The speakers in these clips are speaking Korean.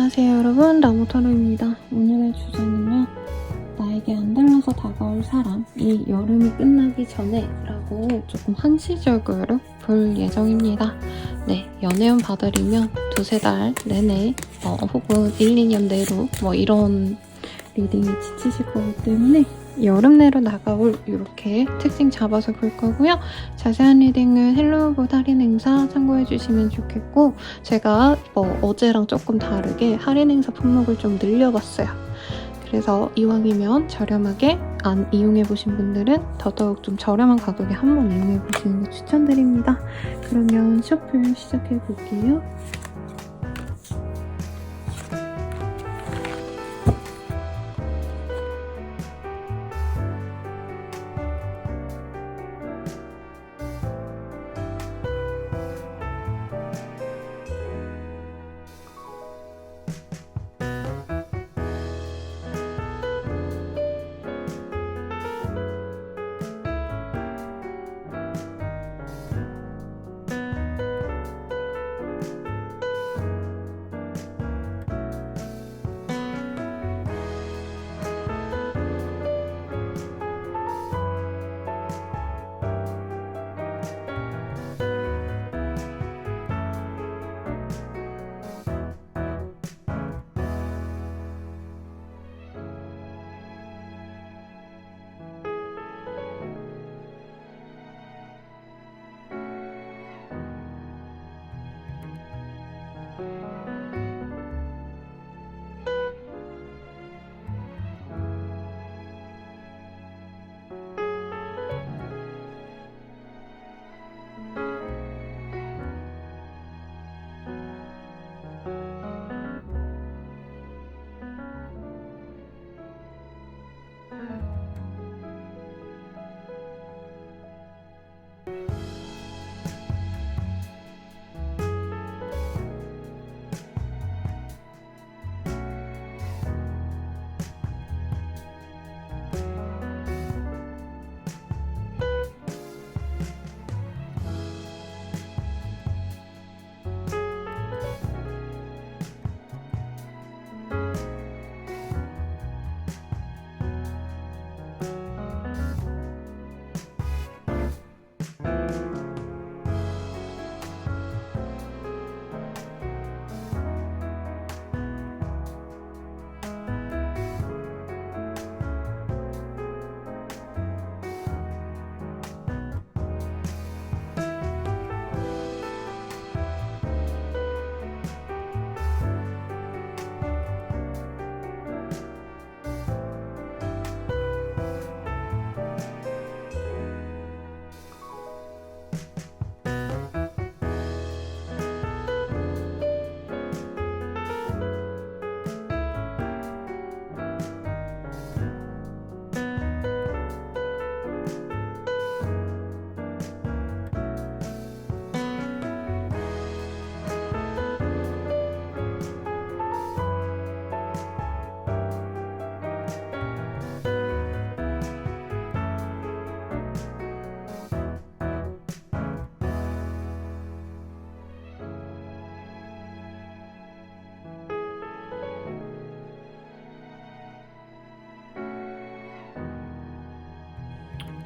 안녕하세요 여러분, 라모타로입니다. 오늘의 주제는요, 나에게 안 달라서 다가올 사람, 이 여름이 끝나기 전에 라고 조금 한시적으로 볼 예정입니다. 네, 연애운 받으려면 두세 달 내내 혹은 1, 2년 내로 이런 리딩이 지치실 거기 때문에 여름 내로 나가올 이렇게 특징 잡아서 볼 거고요. 자세한 리딩은 헬로우봇 할인 행사 참고해 주시면 좋겠고, 제가 어제랑 조금 다르게 할인 행사 품목을 좀 늘려봤어요. 그래서 이왕이면 저렴하게 안 이용해 보신 분들은 더더욱 좀 저렴한 가격에 한번 이용해 보시는 거 추천드립니다. 그러면 셔플 시작해 볼게요.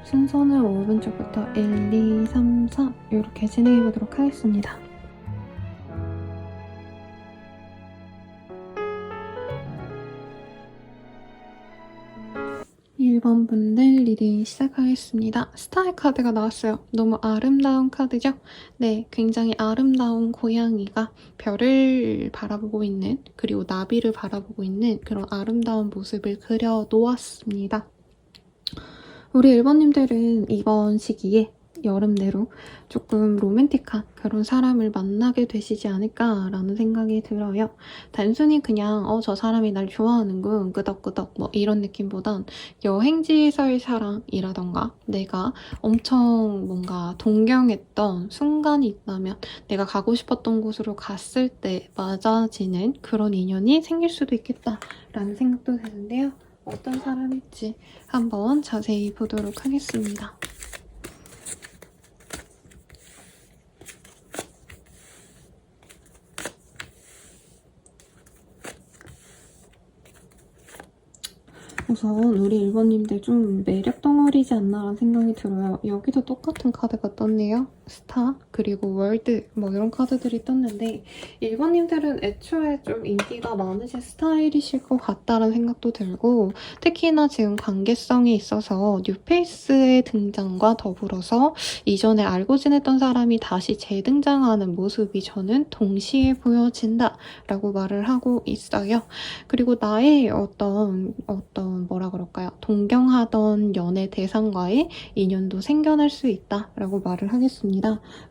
순서는 오른쪽부터 1, 2, 3, 4 이렇게 진행해 보도록 하겠습니다. (1번) 분들 리딩 시작하겠습니다. 스타의 카드가 나왔어요. 너무 아름다운 카드죠? 네, 굉장히 아름다운 고양이가 별을 바라보고 있는, 그리고 나비를 바라보고 있는 그런 아름다운 모습을 그려 놓았습니다. 우리 1번님들은 이번 시기에 여름 내로 조금 로맨틱한 그런 사람을 만나게 되시지 않을까라는 생각이 들어요. 단순히 그냥 저 사람이 날 좋아하는군 끄덕끄덕 이런 느낌보단 여행지에서의 사랑이라던가 내가 엄청 뭔가 동경했던 순간이 있다면 내가 가고 싶었던 곳으로 갔을 때 맞아지는 그런 인연이 생길 수도 있겠다라는 생각도 드는데요. 어떤 사람일지 한번 자세히 보도록 하겠습니다. 우선 우리 1번님들 좀 매력 덩어리지 않나라는 생각이 들어요. 여기도 똑같은 카드가 떴네요. 스타, 그리고 월드, 뭐 이런 카드들이 떴는데 1번님들은 애초에 좀 인기가 많으신 스타일이실 것 같다는 생각도 들고, 특히나 지금 관계성이 있어서 뉴페이스의 등장과 더불어서 이전에 알고 지냈던 사람이 다시 재등장하는 모습이 저는 동시에 보여진다 라고 말을 하고 있어요. 그리고 나의 어떤 뭐라 그럴까요? 동경하던 연애 대상과의 인연도 생겨날 수 있다라고 말을 하겠습니다.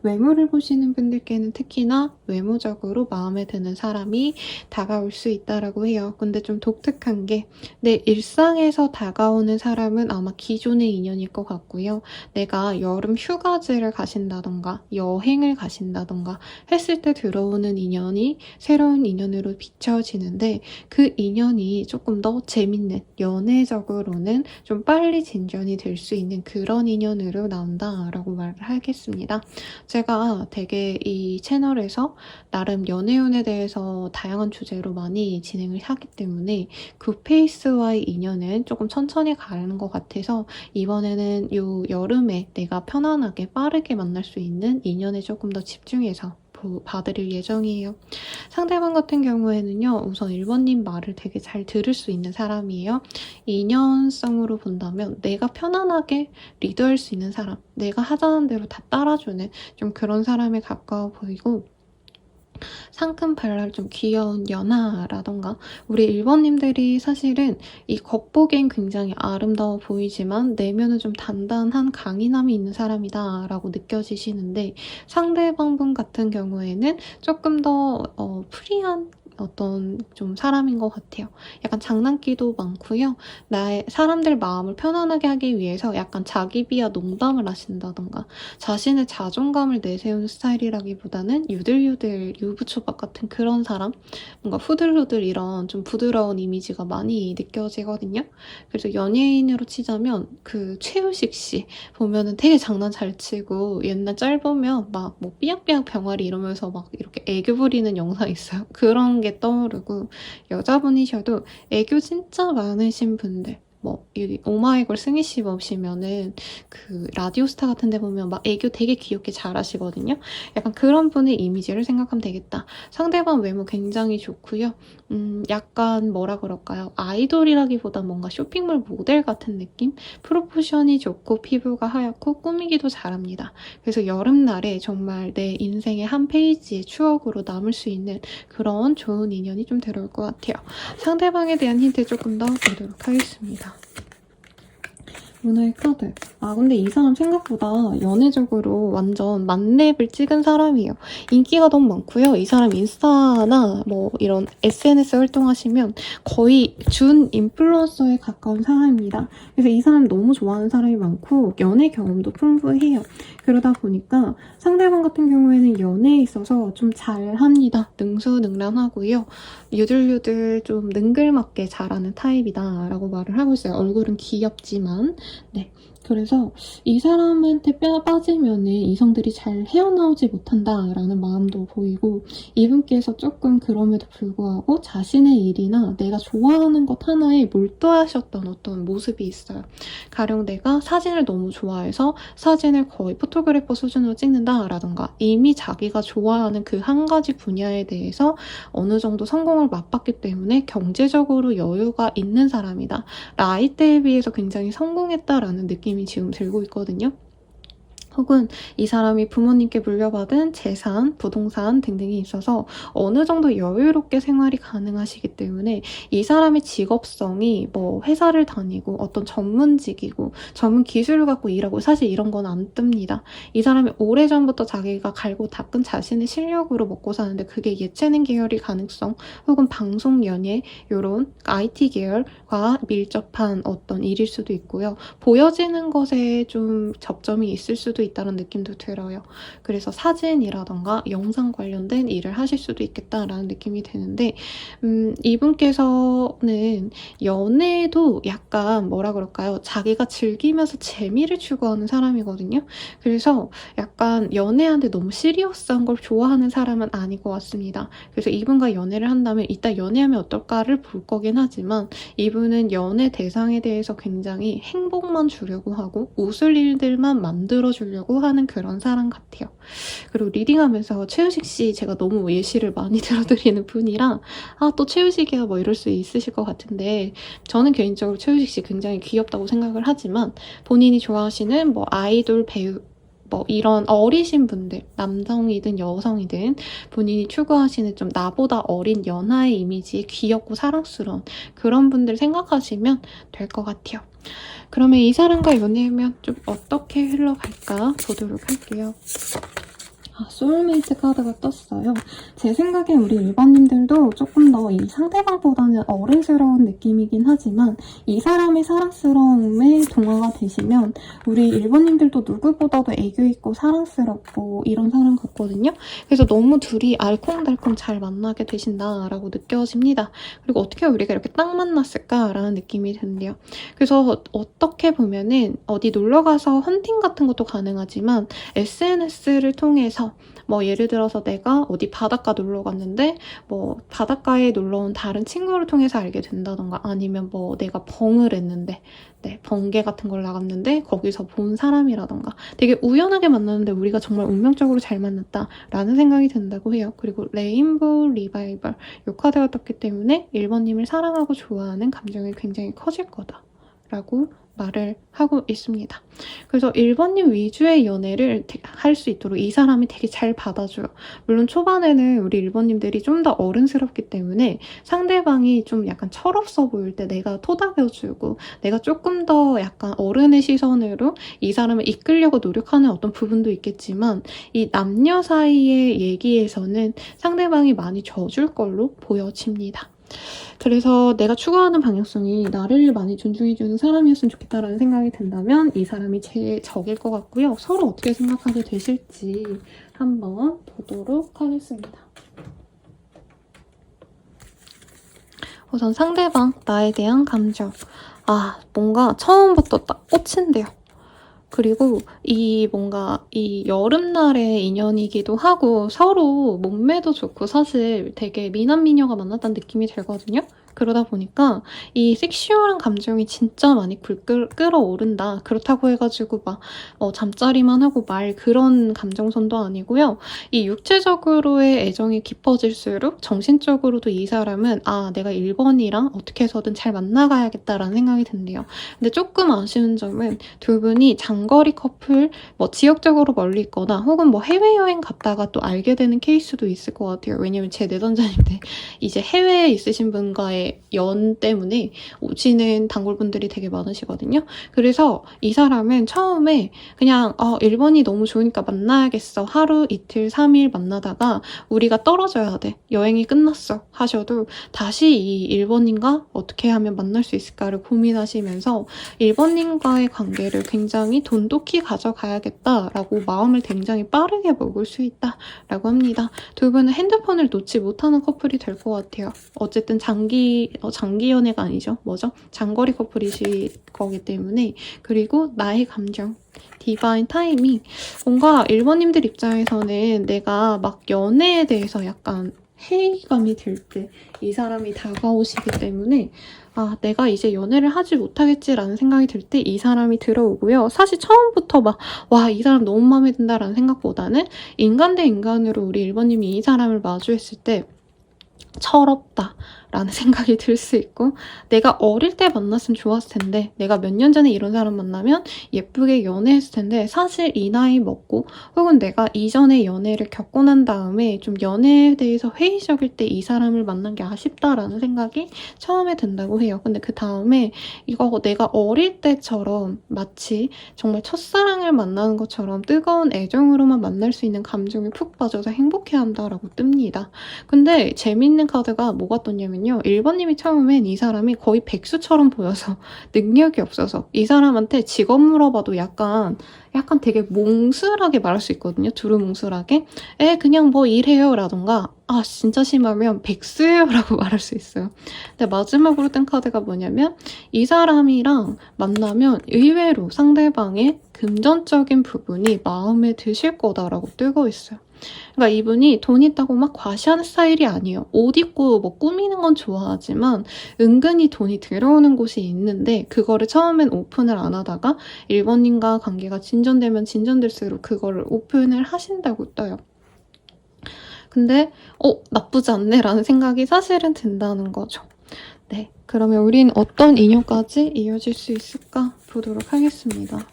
외모를 보시는 분들께는 특히나 외모적으로 마음에 드는 사람이 다가올 수 있다라고 해요. 근데 좀 독특한 게 내 일상에서 다가오는 사람은 아마 기존의 인연일 것 같고요. 내가 여름 휴가지를 가신다던가 여행을 가신다던가 했을 때 들어오는 인연이 새로운 인연으로 비춰지는데, 그 인연이 조금 더 재밌는, 연애적으로는 좀 빨리 진전이 될 수 있는 그런 인연으로 나온다라고 말을 하겠습니다. 제가 되게 이 채널에서 나름 연애운에 대해서 다양한 주제로 많이 진행을 하기 때문에 그 페이스와의 인연은 조금 천천히 가는 것 같아서 이번에는 요 여름에 내가 편안하게 빠르게 만날 수 있는 인연에 조금 더 집중해서 봐드릴 예정이에요. 상대방 같은 경우에는요, 우선 1번님 말을 되게 잘 들을 수 있는 사람이에요. 인연성으로 본다면 내가 편안하게 리드할 수 있는 사람, 내가 하자는 대로 다 따라주는 좀 그런 사람에 가까워 보이고, 상큼발랄 좀 귀여운 연하라던가, 우리 1번님들이 사실은 이 겉보기엔 굉장히 아름다워 보이지만 내면은 좀 단단한 강인함이 있는 사람이다 라고 느껴지시는데, 상대방분 같은 경우에는 조금 더 프리한 어떤 좀 사람인 것 같아요. 약간 장난기도 많고요. 나의 사람들 마음을 편안하게 하기 위해서 약간 자기 비하 농담을 하신다던가, 자신의 자존감을 내세우는 스타일이라기보다는 유들유들 유부초밥 같은 그런 사람, 뭔가 후들후들 이런 좀 부드러운 이미지가 많이 느껴지거든요. 그래서 연예인으로 치자면 그 최우식 씨 보면은 되게 장난 잘 치고, 옛날 짧으면 막 뭐 삐약삐약 병아리 이러면서 막 이렇게 애교 부리는 영상 있어요. 그런 게 떠오르고, 여자분이셔도 애교 진짜 많으신 분들, 뭐 오마이걸 승희 씨 보시면은 그 라디오스타 같은 데 보면 막 애교 되게 귀엽게 잘하시거든요. 약간 그런 분의 이미지를 생각하면 되겠다. 상대방 외모 굉장히 좋고요. 약간 뭐라 그럴까요? 아이돌이라기보다 뭔가 쇼핑몰 모델 같은 느낌? 프로포션이 좋고 피부가 하얗고 꾸미기도 잘합니다. 그래서 여름날에 정말 내 인생의 한 페이지의 추억으로 남을 수 있는 그런 좋은 인연이 좀 들어올 것 같아요. 상대방에 대한 힌트 조금 더 보도록 하겠습니다. 문화의 카드. 근데 이 사람 생각보다 연애적으로 완전 만렙을 찍은 사람이에요. 인기가 너무 많고요. 이 사람 인스타나 뭐 이런 SNS 활동하시면 거의 준 인플루언서에 가까운 사람입니다. 그래서 이 사람 너무 좋아하는 사람이 많고 연애 경험도 풍부해요. 그러다 보니까 상대방 같은 경우에는 연애에 있어서 좀 잘합니다. 능수능란하고요. 유들유들 좀 능글맞게 잘하는 타입이다 라고 말을 하고 있어요. 얼굴은 귀엽지만. 네. 그래서 이 사람한테 빠지면은 이성들이 잘 헤어나오지 못한다라는 마음도 보이고, 이분께서 조금 그럼에도 불구하고 자신의 일이나 내가 좋아하는 것 하나에 몰두하셨던 어떤 모습이 있어요. 가령 내가 사진을 너무 좋아해서 사진을 거의 포토그래퍼 수준으로 찍는다라던가, 이미 자기가 좋아하는 그 한 가지 분야에 대해서 어느 정도 성공을 맛봤기 때문에 경제적으로 여유가 있는 사람이다. 나이대에 비해서 굉장히 성공했다라는 느낌이 지금 들고 있거든요. 혹은 이 사람이 부모님께 물려받은 재산, 부동산 등등이 있어서 어느 정도 여유롭게 생활이 가능하시기 때문에 이 사람의 직업성이 뭐 회사를 다니고 어떤 전문직이고 전문 기술을 갖고 일하고, 사실 이런 건 안 뜹니다. 이 사람이 오래전부터 자기가 갈고 닦은 자신의 실력으로 먹고 사는데, 그게 예체능 계열이 가능성 혹은 방송 연예 이런 IT 계열과 밀접한 어떤 일일 수도 있고요. 보여지는 것에 좀 접점이 있을 수도 있다는 느낌도 들어요. 그래서 사진이라던가 영상 관련된 일을 하실 수도 있겠다라는 느낌이 드는데 이분께서는 연애도 약간 뭐라 그럴까요? 자기가 즐기면서 재미를 추구하는 사람이거든요. 그래서 약간 연애하는데 너무 시리어스한 걸 좋아하는 사람은 아닌 것 같습니다. 그래서 이분과 연애를 한다면 이따 연애하면 어떨까를 볼 거긴 하지만 이분은 연애 대상에 대해서 굉장히 행복만 주려고 하고 웃을 일들만 만들어주려고 하는 그런 사람 같아요. 그리고 리딩하면서 최우식 씨 제가 너무 예시를 많이 들어드리는 분이라 또 최우식이야 뭐 이럴 수 있으실 것 같은데 저는 개인적으로 최우식 씨 굉장히 귀엽다고 생각을 하지만 본인이 좋아하시는 뭐 아이돌 배우 뭐 이런 어리신 분들, 남성이든 여성이든 본인이 추구하시는 좀 나보다 어린 연하의 이미지, 귀엽고 사랑스러운 그런 분들 생각하시면 될 것 같아요. 그러면 이 사람과 연애하면 좀 어떻게 흘러갈까 보도록 할게요. 소울메이트 카드가 떴어요. 제 생각에 우리 일반님들도 조금 더 이 상대방보다는 어른스러운 느낌이긴 하지만 이 사람의 사랑스러움에 동화가 되시면 우리 일반님들도 누구보다도 애교 있고 사랑스럽고 이런 사람 같거든요. 그래서 너무 둘이 알콩달콩 잘 만나게 되신다라고 느껴집니다. 그리고 어떻게 우리가 이렇게 딱 만났을까라는 느낌이 드는데요. 그래서 어떻게 보면은 어디 놀러가서 헌팅 같은 것도 가능하지만 SNS를 통해서 뭐 예를 들어서 내가 어디 바닷가 놀러 갔는데 뭐 바닷가에 놀러 온 다른 친구를 통해서 알게 된다던가 아니면 뭐 내가 벙을 했는데 번개 같은 걸 나갔는데 거기서 본 사람이라던가 되게 우연하게 만났는데 우리가 정말 운명적으로 잘 만났다라는 생각이 든다고 해요. 그리고 레인보우 리바이벌 이 카드가 떴기 때문에 1번님을 사랑하고 좋아하는 감정이 굉장히 커질 거다라고 말을 하고 있습니다. 그래서 1번님 위주의 연애를 할 수 있도록 이 사람이 되게 잘 받아줘요. 물론 초반에는 우리 1번님들이 좀 더 어른스럽기 때문에 상대방이 좀 약간 철없어 보일 때 내가 토닥여주고 내가 조금 더 약간 어른의 시선으로 이 사람을 이끌려고 노력하는 어떤 부분도 있겠지만 이 남녀 사이의 얘기에서는 상대방이 많이 져줄 걸로 보여집니다. 그래서 내가 추구하는 방향성이 나를 많이 존중해주는 사람이었으면 좋겠다라는 생각이 든다면 이 사람이 제 적일 것 같고요. 서로 어떻게 생각하게 되실지 한번 보도록 하겠습니다. 우선 상대방, 나에 대한 감정. 뭔가 처음부터 딱 꽂힌대요. 그리고 뭔가 이 여름날의 인연이기도 하고 서로 몸매도 좋고 사실 되게 미남 미녀가 만났다는 느낌이 들거든요. 그러다 보니까 이 섹슈얼한 감정이 진짜 많이 끌어오른다. 그렇다고 해가지고 막 잠자리만 하고 말 그런 감정선도 아니고요. 이 육체적으로의 애정이 깊어질수록 정신적으로도 이 사람은 내가 1번이랑 어떻게 해서든 잘 만나가야겠다라는 생각이 든대요. 근데 조금 아쉬운 점은 두 분이 장거리 커플 뭐 지역적으로 멀리 있거나 혹은 뭐 해외여행 갔다가 또 알게 되는 케이스도 있을 것 같아요. 왜냐면 제 내담자님들 이제 해외에 있으신 분과의 연 때문에 오시는 단골분들이 되게 많으시거든요. 그래서 이 사람은 처음에 그냥 1번이 너무 좋으니까 만나야겠어. 하루, 이틀, 3일 만나다가 우리가 떨어져야 돼. 여행이 끝났어. 하셔도 다시 이 1번님과 어떻게 하면 만날 수 있을까를 고민하시면서 1번님과의 관계를 굉장히 돈독히 가져가야겠다라고 마음을 굉장히 빠르게 먹을 수 있다라고 합니다. 두 분은 핸드폰을 놓지 못하는 커플이 될 것 같아요. 어쨌든 장기 연애가 아니죠. 장거리 커플이실 거기 때문에. 그리고 나의 감정. 디바인 타이밍. 뭔가 1번님들 입장에서는 내가 막 연애에 대해서 약간 회의감이 들 때 이 사람이 다가오시기 때문에 내가 이제 연애를 하지 못하겠지라는 생각이 들 때 이 사람이 들어오고요. 사실 처음부터 이 사람 너무 마음에 든다라는 생각보다는 인간 대 인간으로 우리 1번님이 이 사람을 마주했을 때 철없다 라는 생각이 들 수 있고 내가 어릴 때 만났으면 좋았을 텐데 내가 몇 년 전에 이런 사람 만나면 예쁘게 연애했을 텐데 사실 이 나이 먹고 혹은 내가 이전에 연애를 겪고 난 다음에 좀 연애에 대해서 회의적일 때 이 사람을 만난 게 아쉽다라는 생각이 처음에 든다고 해요. 근데 그 다음에 이거 내가 어릴 때처럼 마치 정말 첫사랑을 만나는 것처럼 뜨거운 애정으로만 만날 수 있는 감정에 푹 빠져서 행복해한다라고 뜹니다. 근데 재밌는 카드가 뭐가 떴냐면요. 1번님이 처음엔 이 사람이 거의 백수처럼 보여서 능력이 없어서 이 사람한테 직업 물어봐도 약간 되게 몽술하게 말할 수 있거든요. 두루뭉술하게. 그냥 뭐 일해요 라던가 진짜 심하면 백수예요 라고 말할 수 있어요. 근데 마지막으로 뜬 카드가 뭐냐면 이 사람이랑 만나면 의외로 상대방의 금전적인 부분이 마음에 드실 거다라고 뜨고 있어요. 그러니까 이분이 돈 있다고 막 과시하는 스타일이 아니에요. 옷 입고 뭐 꾸미는 건 좋아하지만 은근히 돈이 들어오는 곳이 있는데 그거를 처음엔 오픈을 안 하다가 1번님과 관계가 진전되면 진전될수록 그거를 오픈을 하신다고 떠요. 근데 나쁘지 않네 라는 생각이 사실은 든다는 거죠. 네, 그러면 우린 어떤 인연까지 이어질 수 있을까 보도록 하겠습니다.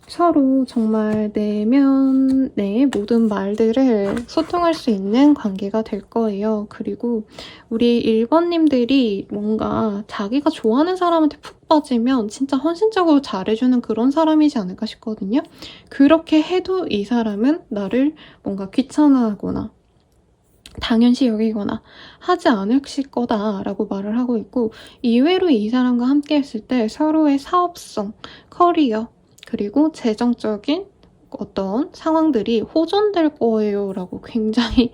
서로 정말 내면의 모든 말들을 소통할 수 있는 관계가 될 거예요. 그리고 우리 1번님들이 뭔가 자기가 좋아하는 사람한테 푹 빠지면 진짜 헌신적으로 잘해주는 그런 사람이지 않을까 싶거든요. 그렇게 해도 이 사람은 나를 뭔가 귀찮아하거나 당연시 여기거나 하지 않으실 거다라고 말을 하고 있고 이외로 이 사람과 함께 했을 때 서로의 사업성, 커리어, 그리고 재정적인 어떤 상황들이 호전될 거예요 라고 굉장히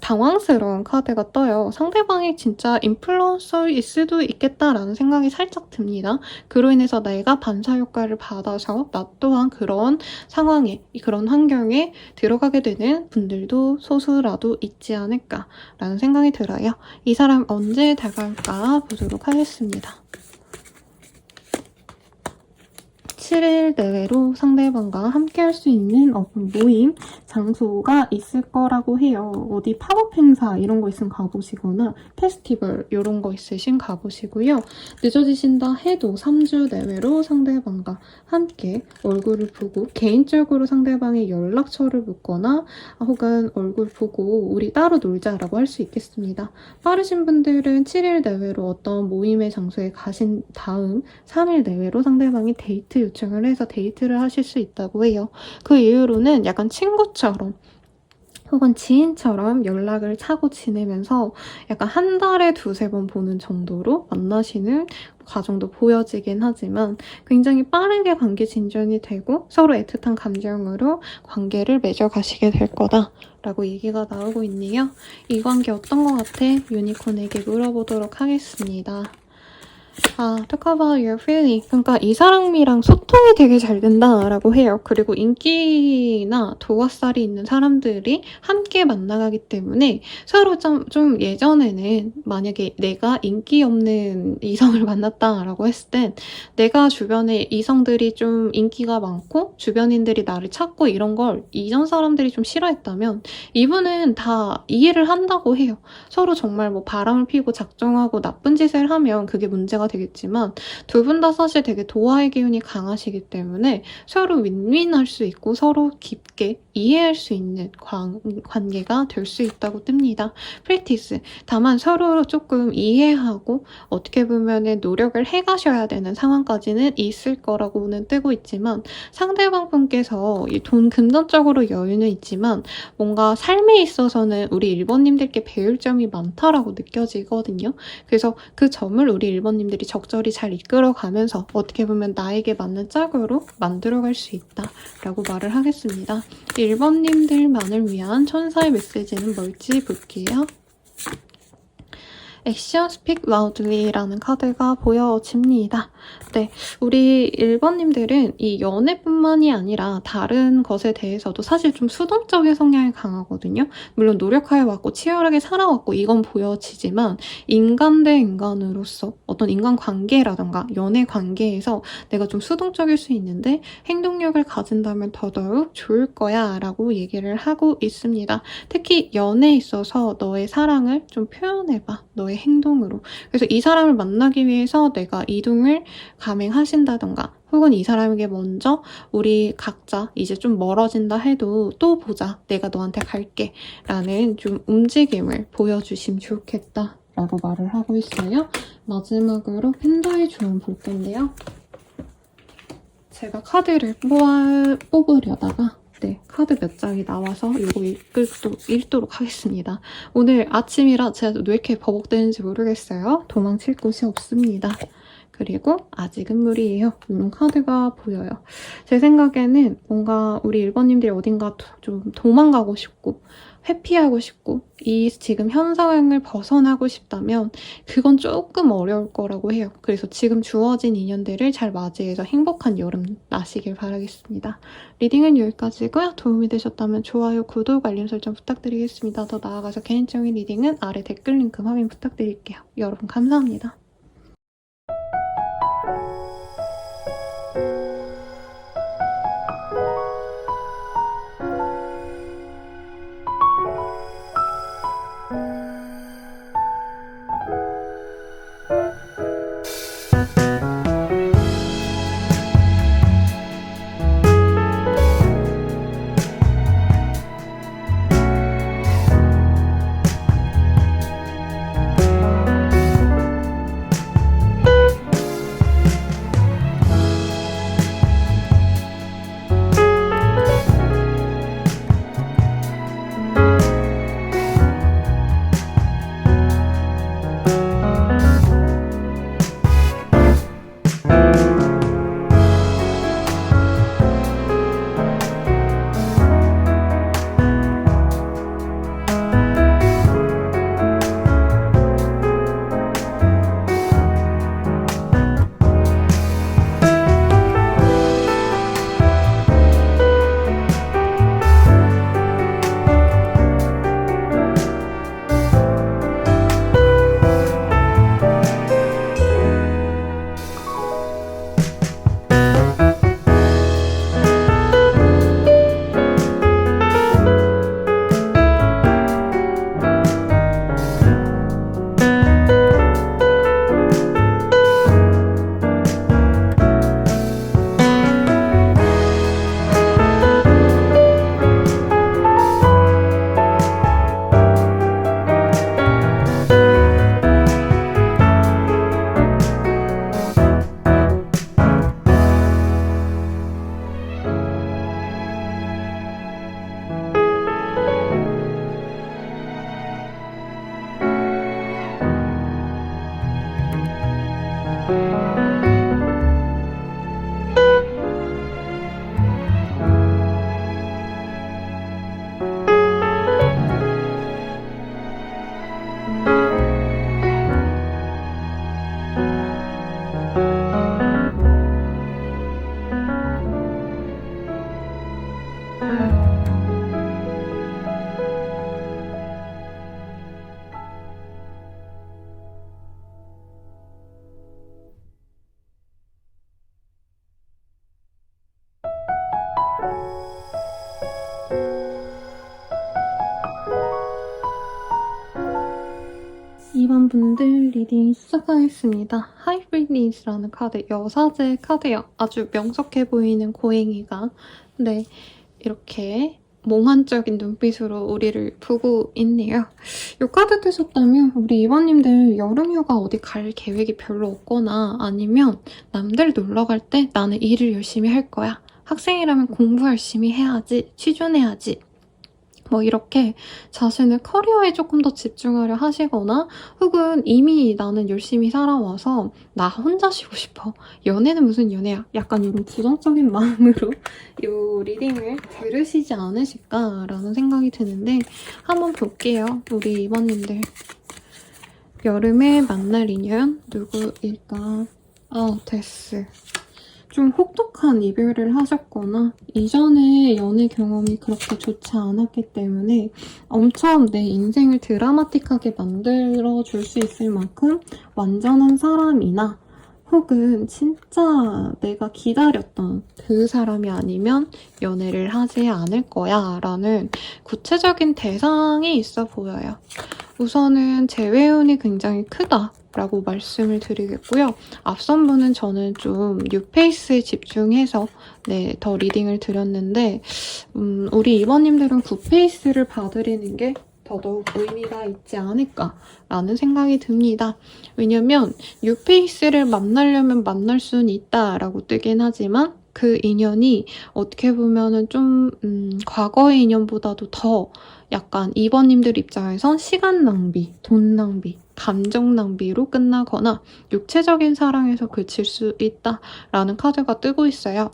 당황스러운 카드가 떠요. 상대방이 진짜 인플루언서일 수도 있겠다라는 생각이 살짝 듭니다. 그로 인해서 내가 반사 효과를 받아서 나 또한 그런 상황에, 그런 환경에 들어가게 되는 분들도 소수라도 있지 않을까라는 생각이 들어요. 이 사람 언제 다가올까 보도록 하겠습니다. 7일 내외로 상대방과 함께 할 수 있는 어떤 모임, 장소가 있을 거라고 해요. 어디 팝업 행사 이런 거 있으면 가보시거나 페스티벌 이런 거 있으신 가보시고요. 늦어지신다 해도 3주 내외로 상대방과 함께 얼굴을 보고 개인적으로 상대방의 연락처를 묻거나 혹은 얼굴 보고 우리 따로 놀자라고 할 수 있겠습니다. 빠르신 분들은 7일 내외로 어떤 모임의 장소에 가신 다음 3일 내외로 상대방이 데이트 요청을 해서 데이트를 하실 수 있다고 해요. 그 이후로는 약간 친구처럼 혹은 지인처럼 연락을 차고 지내면서 약간 한 달에 2-3번 보는 정도로 만나시는 과정도 보여지긴 하지만 굉장히 빠르게 관계 진전이 되고 서로 애틋한 감정으로 관계를 맺어가시게 될 거다라고 얘기가 나오고 있네요. 이 관계 어떤 것 같아? 유니콘에게 물어보도록 하겠습니다. talk about your feeling. 그러니까 이 사람이랑 소통이 되게 잘 된다라고 해요. 그리고 인기나 도화살이 있는 사람들이 함께 만나가기 때문에 서로 좀 예전에는 만약에 내가 인기 없는 이성을 만났다라고 했을 땐 내가 주변에 이성들이 좀 인기가 많고 주변인들이 나를 찾고 이런 걸 이전 사람들이 좀 싫어했다면 이분은 다 이해를 한다고 해요. 서로 정말 뭐 바람을 피우고 작정하고 나쁜 짓을 하면 그게 문제가 되겠지만 두 분 다 사실 되게 도화의 기운이 강하시기 때문에 서로 윈윈할 수 있고 서로 깊게 이해할 수 있는 관계가 될 수 있다고 뜹니다. 프랙티스. 다만 서로 조금 이해하고 어떻게 보면 노력을 해가셔야 되는 상황까지는 있을 거라고는 뜨고 있지만 상대방 분께서 돈 금전적으로 여유는 있지만 뭔가 삶에 있어서는 우리 1번님들께 배울 점이 많다라고 느껴지거든요. 그래서 그 점을 우리 1번님들이 적절히 잘 이끌어가면서 어떻게 보면 나에게 맞는 짝으로 만들어갈 수 있다라고 말을 하겠습니다. 1번님들만을 위한 천사의 메시지는 뭘지 볼게요. 액션 스픽 라우드리라는 카드가 보여집니다. 네, 우리 1번님들은 이 연애뿐만이 아니라 다른 것에 대해서도 사실 좀 수동적인 성향이 강하거든요. 물론 노력해왔고 치열하게 살아왔고 이건 보여지지만 인간 대 인간으로서 어떤 인간관계라던가 연애관계에서 내가 좀 수동적일 수 있는데 행동력을 가진다면 더더욱 좋을 거야 라고 얘기를 하고 있습니다. 특히 연애에 있어서 너의 사랑을 좀 표현해봐. 너의 행동으로. 그래서 이 사람을 만나기 위해서 내가 이동을 감행하신다던가 혹은 이 사람에게 먼저 우리 각자 이제 좀 멀어진다 해도 또 보자. 내가 너한테 갈게. 라는 좀 움직임을 보여주시면 좋겠다. 라고 말을 하고 있어요. 마지막으로 팬더의 조언 볼 텐데요. 제가 카드를 뽑으려다가 네, 카드 몇 장이 나와서 이거 읽도록 하겠습니다. 오늘 아침이라 제가 왜 이렇게 버벅대는지 모르겠어요. 도망칠 곳이 없습니다. 그리고 아직은 무리예요. 이런 카드가 보여요. 제 생각에는 뭔가 우리 1번님들이 어딘가 좀 도망가고 싶고 회피하고 싶고 이 지금 현상을 벗어나고 싶다면 그건 조금 어려울 거라고 해요. 그래서 지금 주어진 인연들을 잘 맞이해서 행복한 여름 나시길 바라겠습니다. 리딩은 여기까지고요. 도움이 되셨다면 좋아요, 구독, 알림 설정 부탁드리겠습니다. 더 나아가서 개인적인 리딩은 아래 댓글 링크 확인 부탁드릴게요. 여러분 감사합니다. 이번 분들 리딩 시작하겠습니다. 하이브리드라는 카드, 여사제 카드요. 아주 명석해 보이는 고양이가 네, 이렇게 몽환적인 눈빛으로 우리를 보고 있네요. 이 카드 뜨셨다면 우리 이번님들 여름휴가 어디 갈 계획이 별로 없거나 아니면 남들 놀러 갈 때 나는 일을 열심히 할 거야. 학생이라면 공부 열심히 해야지, 취준해야지. 뭐 이렇게 자신의 커리어에 조금 더 집중하려 하시거나 혹은 이미 나는 열심히 살아와서 나 혼자 쉬고 싶어. 연애는 무슨 연애야. 약간 이런 부정적인 마음으로 이 리딩을 들으시지 않으실까라는 생각이 드는데 한번 볼게요. 우리 이번님들. 여름에 만날 인연 누구일까? 데스. 좀 혹독한 이별을 하셨거나 이전에 연애 경험이 그렇게 좋지 않았기 때문에 엄청 내 인생을 드라마틱하게 만들어줄 수 있을 만큼 완전한 사람이나 혹은 진짜 내가 기다렸던 그 사람이 아니면 연애를 하지 않을 거야 라는 구체적인 대상이 있어 보여요. 우선은 재회운이 굉장히 크다 라고 말씀을 드리겠고요. 앞선 분은 저는 좀 뉴페이스에 집중해서 네, 더 리딩을 드렸는데 우리 이번님들은 굿페이스를 봐드리는 게 더더욱 의미가 있지 않을까라는 생각이 듭니다. 왜냐면 뉴페이스를 만나려면 만날 수는 있다라고 뜨긴 하지만 그 인연이 어떻게 보면은 좀 과거의 인연보다도 더 약간 2번님들 입장에선 시간 낭비, 돈 낭비, 감정 낭비로 끝나거나 육체적인 사랑에서 그칠 수 있다라는 카드가 뜨고 있어요.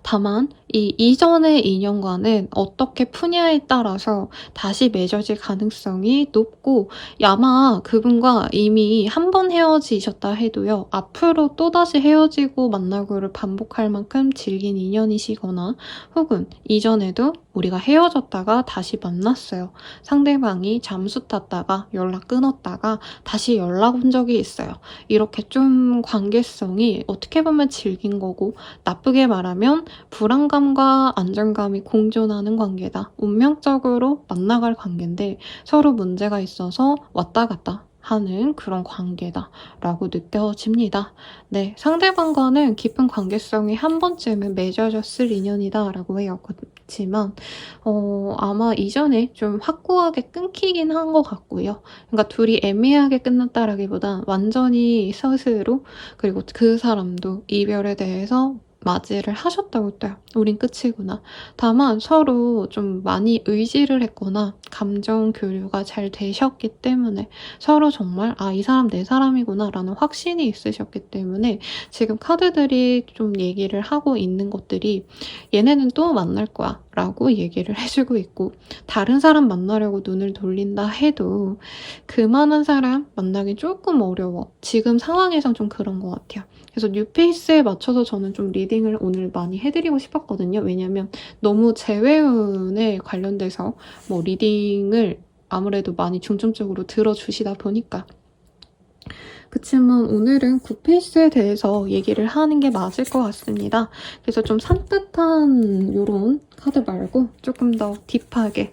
다만 이 이전의 인연과는 어떻게 푸냐에 따라서 다시 맺어질 가능성이 높고 아마 그분과 이미 한 번 헤어지셨다 해도요. 앞으로 또다시 헤어지고 만나고를 반복할 만큼 질긴 인연이시거나 혹은 이전에도 우리가 헤어졌다가 다시 만났어요. 상대방이 잠수 탔다가 연락 끊었다가 다시 연락 온 적이 있어요. 이렇게 좀 관계성이 어떻게 보면 질긴 거고 나쁘게 말하면 불안감과 안정감이 공존하는 관계다. 운명적으로 만나갈 관계인데 서로 문제가 있어서 왔다 갔다 하는 그런 관계다라고 느껴집니다. 네, 상대방과는 깊은 관계성이 한 번쯤은 맺어졌을 인연이다라고 해요. 그렇지만 아마 이전에 좀 확고하게 끊기긴 한 것 같고요. 그러니까 둘이 애매하게 끝났다라기보단 완전히 스스로 그리고 그 사람도 이별에 대해서 맞이를 하셨다고 떠요. 우린 끝이구나. 다만 서로 좀 많이 의지를 했거나 감정 교류가 잘 되셨기 때문에 서로 정말 이 사람 내 사람이구나 라는 확신이 있으셨기 때문에 지금 카드들이 좀 얘기를 하고 있는 것들이 얘네는 또 만날 거야 라고 얘기를 해주고 있고 다른 사람 만나려고 눈을 돌린다 해도 그만한 사람 만나기 조금 어려워. 지금 상황에선 좀 그런 것 같아요. 그래서 뉴페이스에 맞춰서 저는 좀 리딩을 오늘 많이 해드리고 싶었거든요. 왜냐면 너무 재회운에 관련돼서 뭐 리딩을 아무래도 많이 중점적으로 들어주시다 보니까. 그치만 오늘은 굿페이스에 대해서 얘기를 하는 게 맞을 것 같습니다. 그래서 좀 산뜻한 요런 카드 말고 조금 더 딥하게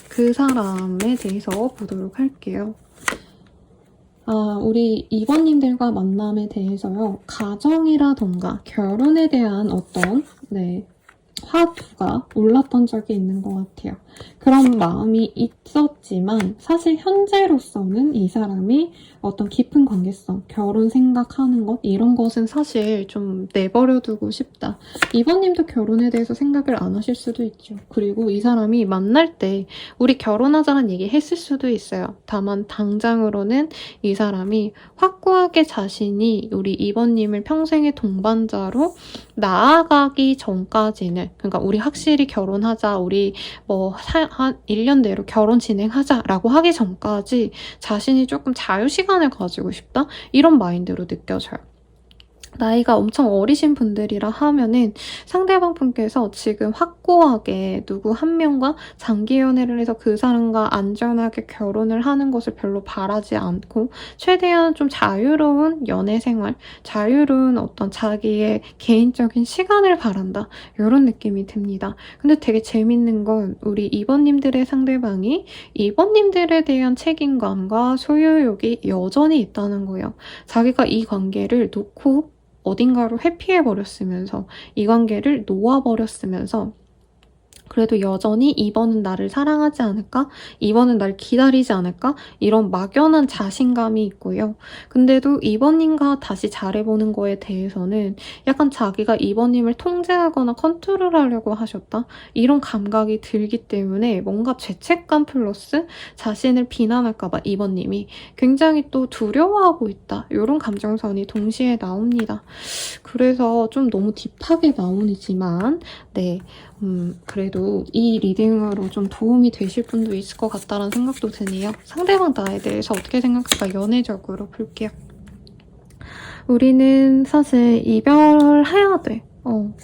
그 사람에 대해서 보도록 할게요. 우리 2번님들과 만남에 대해서요. 가정이라던가 결혼에 대한 어떤 화두가 올랐던 적이 있는 것 같아요. 그런 마음이 있었지만 사실 현재로서는 이 사람이 어떤 깊은 관계성, 결혼 생각하는 것 이런 것은 사실 좀 내버려두고 싶다. 2번님도 결혼에 대해서 생각을 안 하실 수도 있죠. 그리고 이 사람이 만날 때 우리 결혼하자는 얘기 했을 수도 있어요. 다만 당장으로는 이 사람이 확고하게 자신이 우리 2번님을 평생의 동반자로 나아가기 전까지는 그러니까 우리 확실히 결혼하자, 우리 한 1년 내로 결혼 진행하자라고 하기 전까지 자신이 조금 자유시간을 가지고 싶다? 이런 마인드로 느껴져요. 나이가 엄청 어리신 분들이라 하면은 상대방 분께서 지금 확고하게 누구 한 명과 장기 연애를 해서 그 사람과 안전하게 결혼을 하는 것을 별로 바라지 않고 최대한 좀 자유로운 연애 생활, 자유로운 어떤 자기의 개인적인 시간을 바란다. 이런 느낌이 듭니다. 근데 되게 재밌는 건 우리 2번님들의 상대방이 2번님들에 대한 책임감과 소유욕이 여전히 있다는 거예요. 자기가 이 관계를 놓고 어딘가로 회피해버렸으면서 이 관계를 놓아버렸으면서 그래도 여전히 2번은 나를 사랑하지 않을까? 2번은 날 기다리지 않을까? 이런 막연한 자신감이 있고요. 근데도 2번님과 다시 잘해보는 거에 대해서는 약간 자기가 2번님을 통제하거나 컨트롤하려고 하셨다? 이런 감각이 들기 때문에 뭔가 죄책감 플러스 자신을 비난할까봐 2번님이 굉장히 또 두려워하고 있다. 이런 감정선이 동시에 나옵니다. 그래서 좀 너무 딥하게 나오지만 그래도 이 리딩으로 좀 도움이 되실 분도 있을 것 같다는 생각도 드네요. 상대방 나에 대해서 어떻게 생각할까 연애적으로 볼게요. 우리는 사실 이별해야 돼.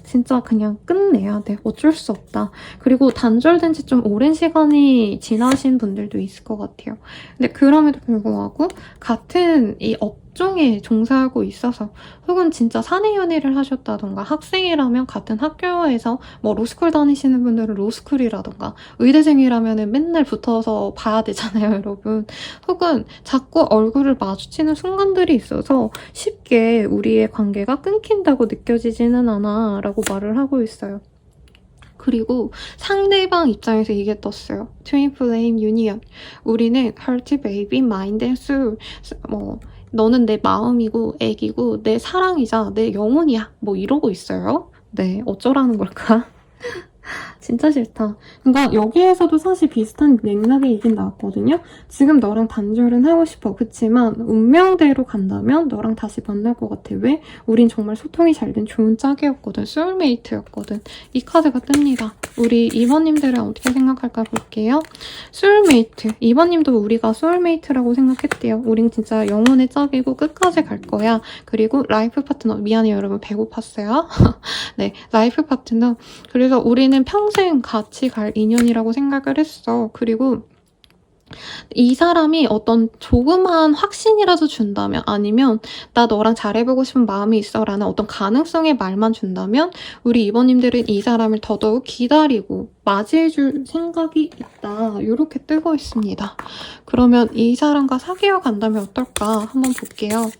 진짜 그냥 끝내야 돼. 어쩔 수 없다. 그리고 단절된 지 좀 오랜 시간이 지나신 분들도 있을 것 같아요. 근데 그럼에도 불구하고 같은 이 업종에 종사하고 있어서 혹은 진짜 사내 연애를 하셨다던가 학생이라면 같은 학교에서 뭐 로스쿨 다니시는 분들은 로스쿨이라던가 의대생이라면 맨날 붙어서 봐야 되잖아요, 여러분. 혹은 자꾸 얼굴을 마주치는 순간들이 있어서 쉽게 우리의 관계가 끊긴다고 느껴지지는 않아 라고 말을 하고 있어요. 그리고 상대방 입장에서 이게 떴어요. Twin Flame Union. 우리는 Heart, Baby, Mind and Soul. 너는 내 마음이고 애기고 내 사랑이자 내 영혼이야. 뭐 이러고 있어요. 네, 어쩌라는 걸까? 진짜 싫다. 그러니까 여기에서도 사실 비슷한 맥락의 얘기는 나왔거든요. 지금 너랑 단절은 하고 싶어. 그치만 운명대로 간다면 너랑 다시 만날 것 같아. 왜? 우린 정말 소통이 잘 된 좋은 짝이었거든. 소울메이트였거든. 이 카드가 뜹니다. 우리 2번님들은 어떻게 생각할까 볼게요. 소울메이트. 2번님도 우리가 소울메이트라고 생각했대요. 우린 진짜 영혼의 짝이고 끝까지 갈 거야. 그리고 라이프 파트너. 미안해요 여러분. 배고팠어요. 네, 라이프 파트너. 그래서 우리는 평생 같이 갈 인연이라고 생각을 했어. 그리고 이 사람이 어떤 조그마한 확신이라도 준다면, 아니면 나 너랑 잘해보고 싶은 마음이 있어 라는 어떤 가능성의 말만 준다면 우리 이번님들은 이 사람을 더더욱 기다리고 맞이해줄 생각이 있다. 이렇게 뜨고 있습니다. 그러면 이 사람과 사귀어 간다면 어떨까 한번 볼게요.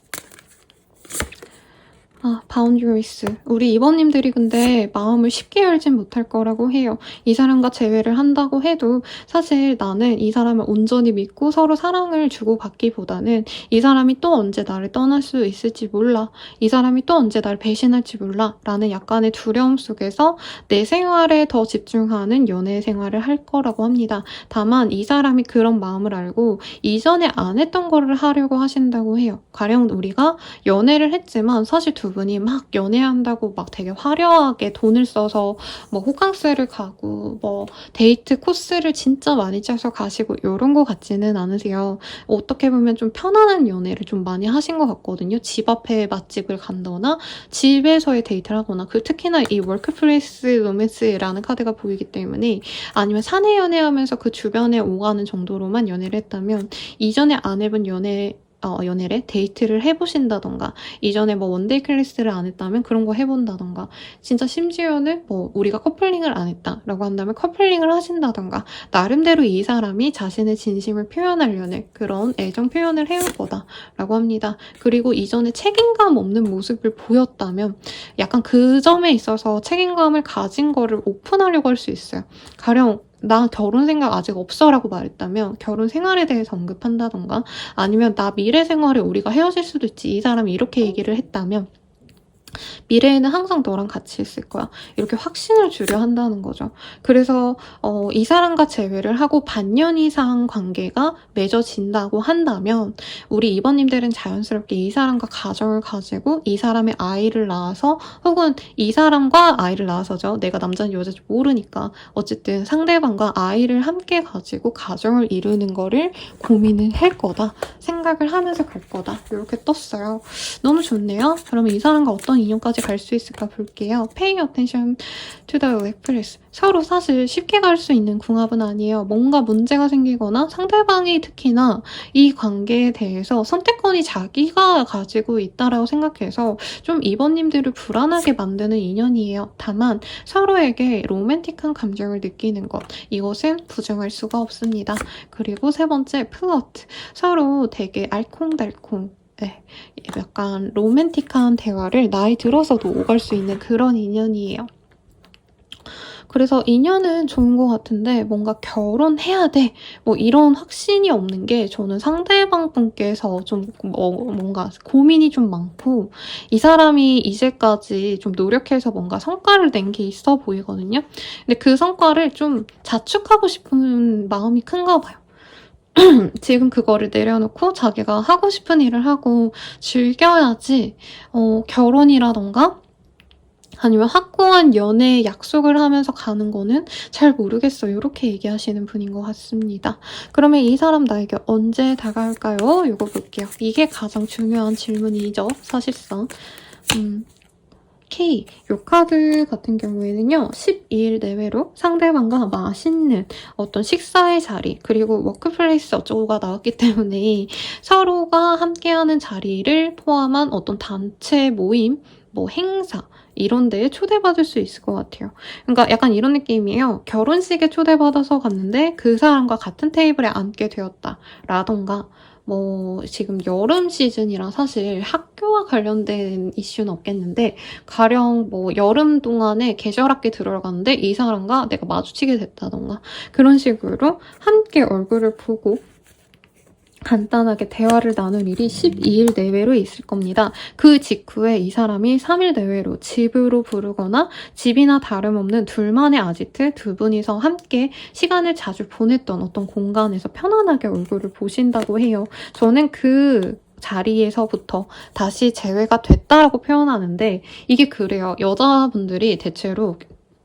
바운드리스. 우리 이번님들이 근데 마음을 쉽게 열진 못할 거라고 해요. 이 사람과 재회를 한다고 해도 사실 나는 이 사람을 온전히 믿고 서로 사랑을 주고받기보다는 이 사람이 또 언제 나를 떠날 수 있을지 몰라. 이 사람이 또 언제 나를 배신할지 몰라. 라는 약간의 두려움 속에서 내 생활에 더 집중하는 연애 생활을 할 거라고 합니다. 다만 이 사람이 그런 마음을 알고 이전에 안 했던 거를 하려고 하신다고 해요. 가령 우리가 연애를 했지만 사실 두 분이 막 연애한다고 막 되게 화려하게 돈을 써서 뭐 호캉스를 가고 뭐 데이트 코스를 진짜 많이 짜서 가시고 이런 거 같지는 않으세요. 어떻게 보면 좀 편안한 연애를 좀 많이 하신 것 같거든요. 집 앞에 맛집을 간다거나 집에서의 데이트를 하거나 특히나 이 워크플레이스 로맨스라는 카드가 보이기 때문에 아니면 사내 연애하면서 그 주변에 오가는 정도로만 연애를 했다면 이전에 안 해본 연애를 데이트를 해보신다던가 이전에 뭐 원데이 클래스를 안 했다면 그런 거 해본다던가 진짜 심지어는 뭐 우리가 커플링을 안 했다라고 한다면 커플링을 하신다던가 나름대로 이 사람이 자신의 진심을 표현하려는 그런 애정 표현을 해올 거다라고 합니다. 그리고 이전에 책임감 없는 모습을 보였다면 약간 그 점에 있어서 책임감을 가진 거를 오픈하려고 할 수 있어요. 가령 나 결혼 생각 아직 없어 라고 말했다면 결혼 생활에 대해서 언급한다던가 아니면 나 미래 생활에 우리가 헤어질 수도 있지 이 사람이 이렇게 얘기를 했다면 미래에는 항상 너랑 같이 있을 거야. 이렇게 확신을 주려 한다는 거죠. 그래서 이 사람과 재회를 하고 반년 이상 관계가 맺어진다고 한다면 우리 이번님들은 자연스럽게 이 사람과 가정을 가지고 이 사람의 아이를 낳아서 혹은 이 사람과 아이를 낳아서죠. 내가 남자인지 여자인지 모르니까 어쨌든 상대방과 아이를 함께 가지고 가정을 이루는 거를 고민을 할 거다. 생각을 하면서 갈 거다. 이렇게 떴어요. 너무 좋네요. 그러면 이 사람과 어떤 인연까지 갈 수 있을까 볼게요. Pay attention to the Express. 서로 사실 쉽게 갈 수 있는 궁합은 아니에요. 뭔가 문제가 생기거나 상대방이 특히나 이 관계에 대해서 선택권이 자기가 가지고 있다라고 생각해서 좀 이번님들을 불안하게 만드는 인연이에요. 다만 서로에게 로맨틱한 감정을 느끼는 것 이것은 부정할 수가 없습니다. 그리고 세 번째 플러트. 서로 되게 알콩달콩 네, 약간 로맨틱한 대화를 나이 들어서도 오갈 수 있는 그런 인연이에요. 그래서 인연은 좋은 것 같은데 뭔가 결혼해야 돼 뭐 이런 확신이 없는 게 저는 상대방 분께서 좀 뭔가 고민이 좀 많고 이 사람이 이제까지 좀 노력해서 뭔가 성과를 낸 게 있어 보이거든요. 근데 그 성과를 좀 자축하고 싶은 마음이 큰가 봐요. 지금 그거를 내려놓고 자기가 하고 싶은 일을 하고 즐겨야지 결혼이라던가 아니면 확고한 연애 약속을 하면서 가는 거는 잘 모르겠어요. 이렇게 얘기하시는 분인 것 같습니다. 그러면 이 사람 나에게 언제 다가올까요? 이거 볼게요. 이게 가장 중요한 질문이죠. 사실상. K, 이 카드 같은 경우에는요. 12일 내외로 상대방과 맛있는 어떤 식사의 자리 그리고 워크플레이스 어쩌고가 나왔기 때문에 서로가 함께하는 자리를 포함한 어떤 단체 모임, 뭐 행사 이런 데에 초대받을 수 있을 것 같아요. 그러니까 약간 이런 느낌이에요. 결혼식에 초대받아서 갔는데 그 사람과 같은 테이블에 앉게 되었다 라던가 뭐 지금 여름 시즌이라 사실 학교와 관련된 이슈는 없겠는데 가령 뭐 여름 동안에 계절학기 들어갔는데 이 사람과 내가 마주치게 됐다던가 그런 식으로 함께 얼굴을 보고 간단하게 대화를 나눌 일이 12일 내외로 있을 겁니다. 그 직후에 이 사람이 3일 내외로 집으로 부르거나 집이나 다름없는 둘만의 아지트, 두 분이서 함께 시간을 자주 보냈던 어떤 공간에서 편안하게 얼굴을 보신다고 해요. 저는 그 자리에서부터 다시 재회가 됐다라고 표현하는데 이게 그래요. 여자분들이 대체로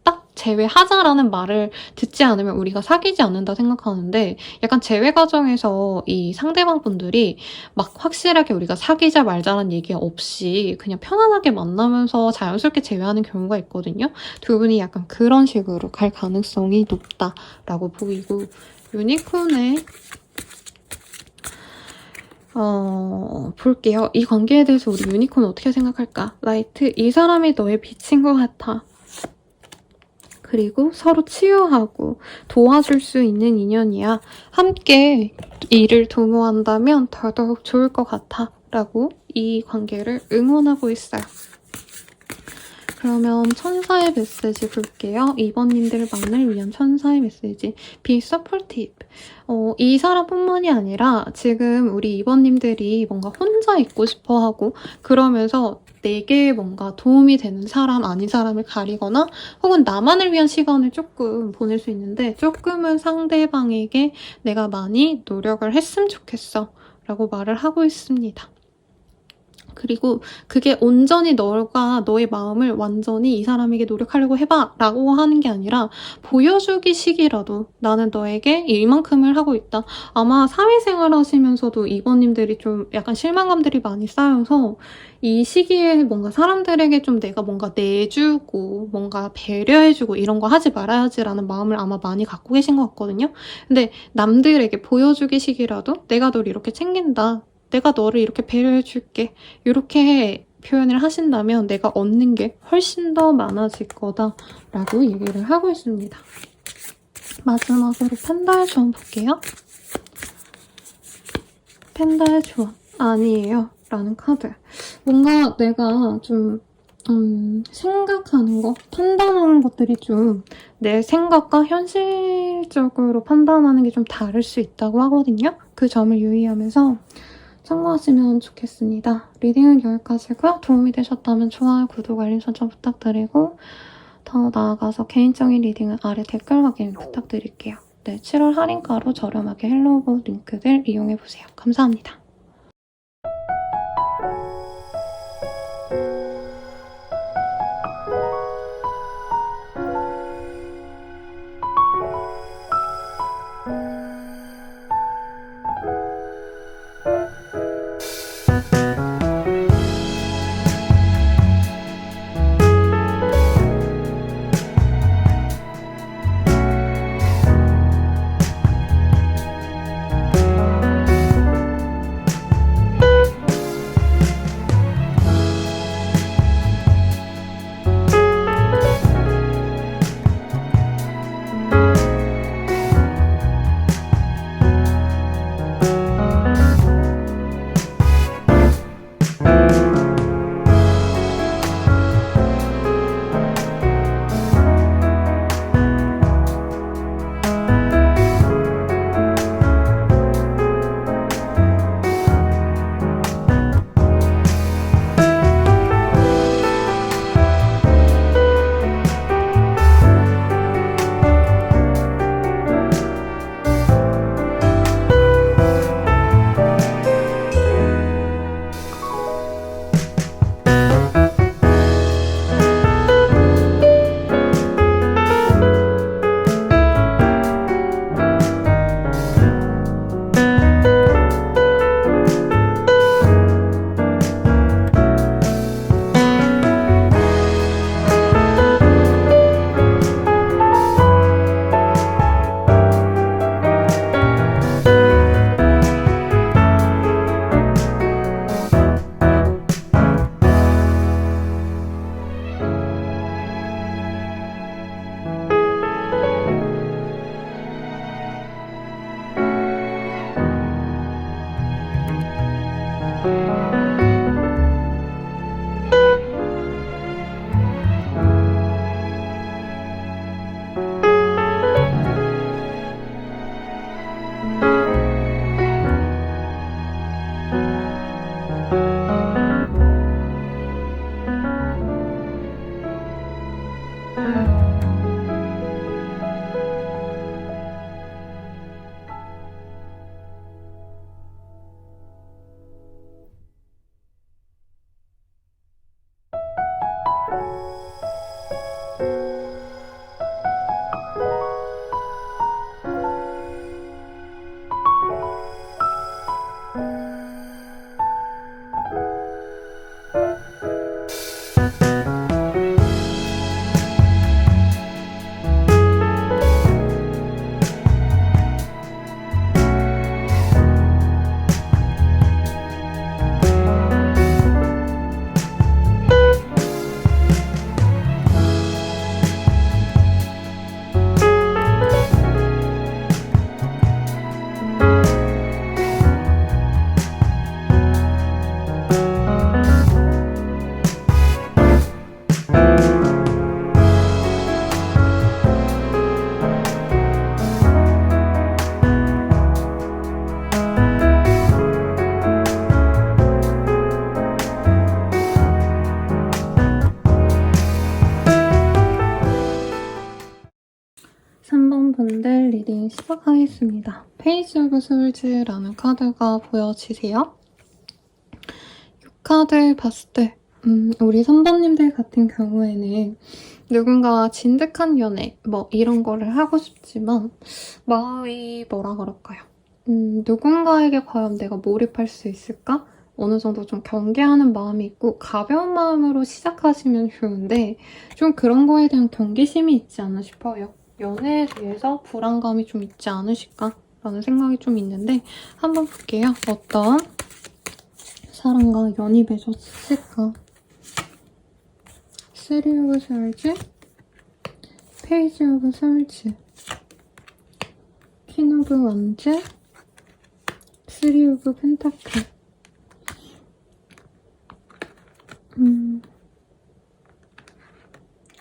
딱 재회하자라는 말을 듣지 않으면 우리가 사귀지 않는다 생각하는데 약간 재회 과정에서 이 상대방 분들이 막 확실하게 우리가 사귀자 말자라는 얘기 없이 그냥 편안하게 만나면서 자연스럽게 재회하는 경우가 있거든요. 두 분이 약간 그런 식으로 갈 가능성이 높다라고 보이고 유니콘의 볼게요. 이 관계에 대해서 우리 유니콘 어떻게 생각할까? 라이트, 이 사람이 너의 빛인 것 같아. 그리고 서로 치유하고 도와줄 수 있는 인연이야. 함께 일을 도모한다면 더더욱 좋을 것 같아. 라고 이 관계를 응원하고 있어요. 그러면 천사의 메시지 볼게요. 2번님들만을 위한 천사의 메시지. Be supportive. 이 사람뿐만이 아니라 지금 우리 2번님들이 뭔가 혼자 있고 싶어하고 그러면서 내게 뭔가 도움이 되는 사람 아닌 사람을 가리거나 혹은 나만을 위한 시간을 조금 보낼 수 있는데 조금은 상대방에게 내가 많이 노력을 했으면 좋겠어 라고 말을 하고 있습니다. 그리고 그게 온전히 너가 너의 마음을 완전히 이 사람에게 노력하려고 해봐 라고 하는 게 아니라 보여주기 식이라도 나는 너에게 이만큼을 하고 있다. 아마 사회생활 하시면서도 이번님들이 좀 약간 실망감들이 많이 쌓여서 이 시기에 뭔가 사람들에게 좀 내가 뭔가 내주고 뭔가 배려해주고 이런 거 하지 말아야지라는 마음을 아마 많이 갖고 계신 것 같거든요. 근데 남들에게 보여주기 식이라도 내가 널 이렇게 챙긴다. 내가 너를 이렇게 배려해줄게. 이렇게 표현을 하신다면 내가 얻는 게 훨씬 더 많아질 거다라고 얘기를 하고 있습니다. 마지막으로 팬다의 조언 볼게요. 팬다의 조언 아니에요 라는 카드. 뭔가 내가 좀 생각하는 거, 판단하는 것들이 좀 내 생각과 현실적으로 판단하는 게 좀 다를 수 있다고 하거든요. 그 점을 유의하면서 참고하시면 좋겠습니다. 리딩은 여기까지고요. 도움이 되셨다면 좋아요, 구독, 알림 설정 부탁드리고 더 나아가서 개인적인 리딩은 아래 댓글 확인 부탁드릴게요. 네, 7월 할인가로 저렴하게 헬로우고 링크들 이용해보세요. 감사합니다. 분들 리딩 시작하겠습니다. 페이지 오브 솔즈라는 카드가 보여지세요? 이 카드 봤을 때 우리 3번님들 같은 경우에는 누군가와 진득한 연애 이런 거를 하고 싶지만 마음이 뭐라 그럴까요? 누군가에게 과연 내가 몰입할 수 있을까? 어느 정도 좀 경계하는 마음이 있고 가벼운 마음으로 시작하시면 좋은데 좀 그런 거에 대한 경계심이 있지 않나 싶어요. 연애에 대해서 불안감이 좀 있지 않으실까라는 생각이 좀 있는데 한번 볼게요. 어떤 사람과 연이 맺어질까? 3 오브 솔즈, 페이지 오브 솔즈, 퀸 오브 원즈, 3 오브 펜타클.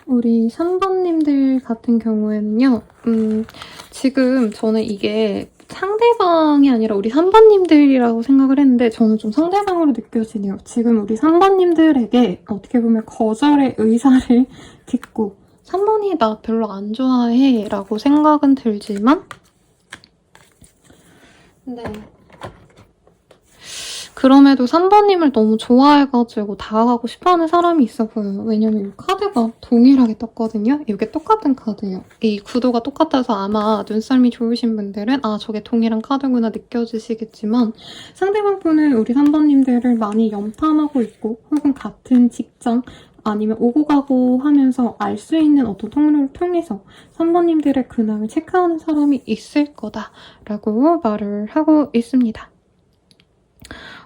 우리 3번님들 같은 경우에는요, 지금 저는 이게 상대방이 아니라 우리 3번님들이라고 생각을 했는데 저는 좀 상대방으로 느껴지네요. 지금 우리 3번님들에게 어떻게 보면 거절의 의사를 듣고 3번이 나 별로 안 좋아해 라고 생각은 들지만 네. 그럼에도 3번님을 너무 좋아해가지고 다가가고 싶어하는 사람이 있어 보여요. 왜냐면 이 카드가 동일하게 떴거든요. 이게 똑같은 카드예요. 이 구도가 똑같아서 아마 눈썰미 좋으신 분들은 아 저게 동일한 카드구나 느껴지시겠지만 상대방 분은 우리 3번님들을 많이 염탐하고 있고 혹은 같은 직장 아니면 오고 가고 하면서 알 수 있는 어떤 통로를 통해서 3번님들의 근황을 체크하는 사람이 있을 거다라고 말을 하고 있습니다.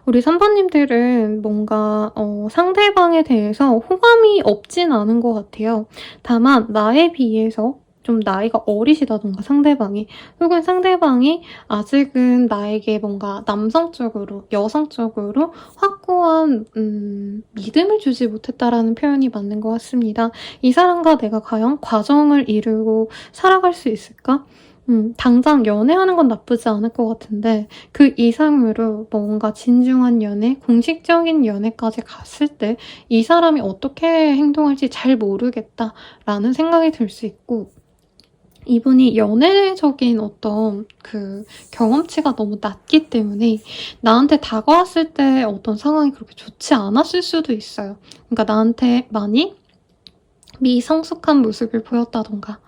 우리 3번님들은 뭔가 상대방에 대해서 호감이 없진 않은 것 같아요. 다만 나에 비해서 좀 나이가 어리시다던가 상대방이 혹은 상대방이 아직은 나에게 뭔가 남성적으로 여성적으로 확고한 믿음을 주지 못했다라는 표현이 맞는 것 같습니다. 이 사람과 내가 과연 과정을 이루고 살아갈 수 있을까? 당장 연애하는 건 나쁘지 않을 것 같은데 그 이상으로 뭔가 진중한 연애, 공식적인 연애까지 갔을 때 이 사람이 어떻게 행동할지 잘 모르겠다라는 생각이 들 수 있고 이분이 연애적인 어떤 그 경험치가 너무 낮기 때문에 나한테 다가왔을 때 어떤 상황이 그렇게 좋지 않았을 수도 있어요. 그러니까 나한테 많이 미성숙한 모습을 보였다던가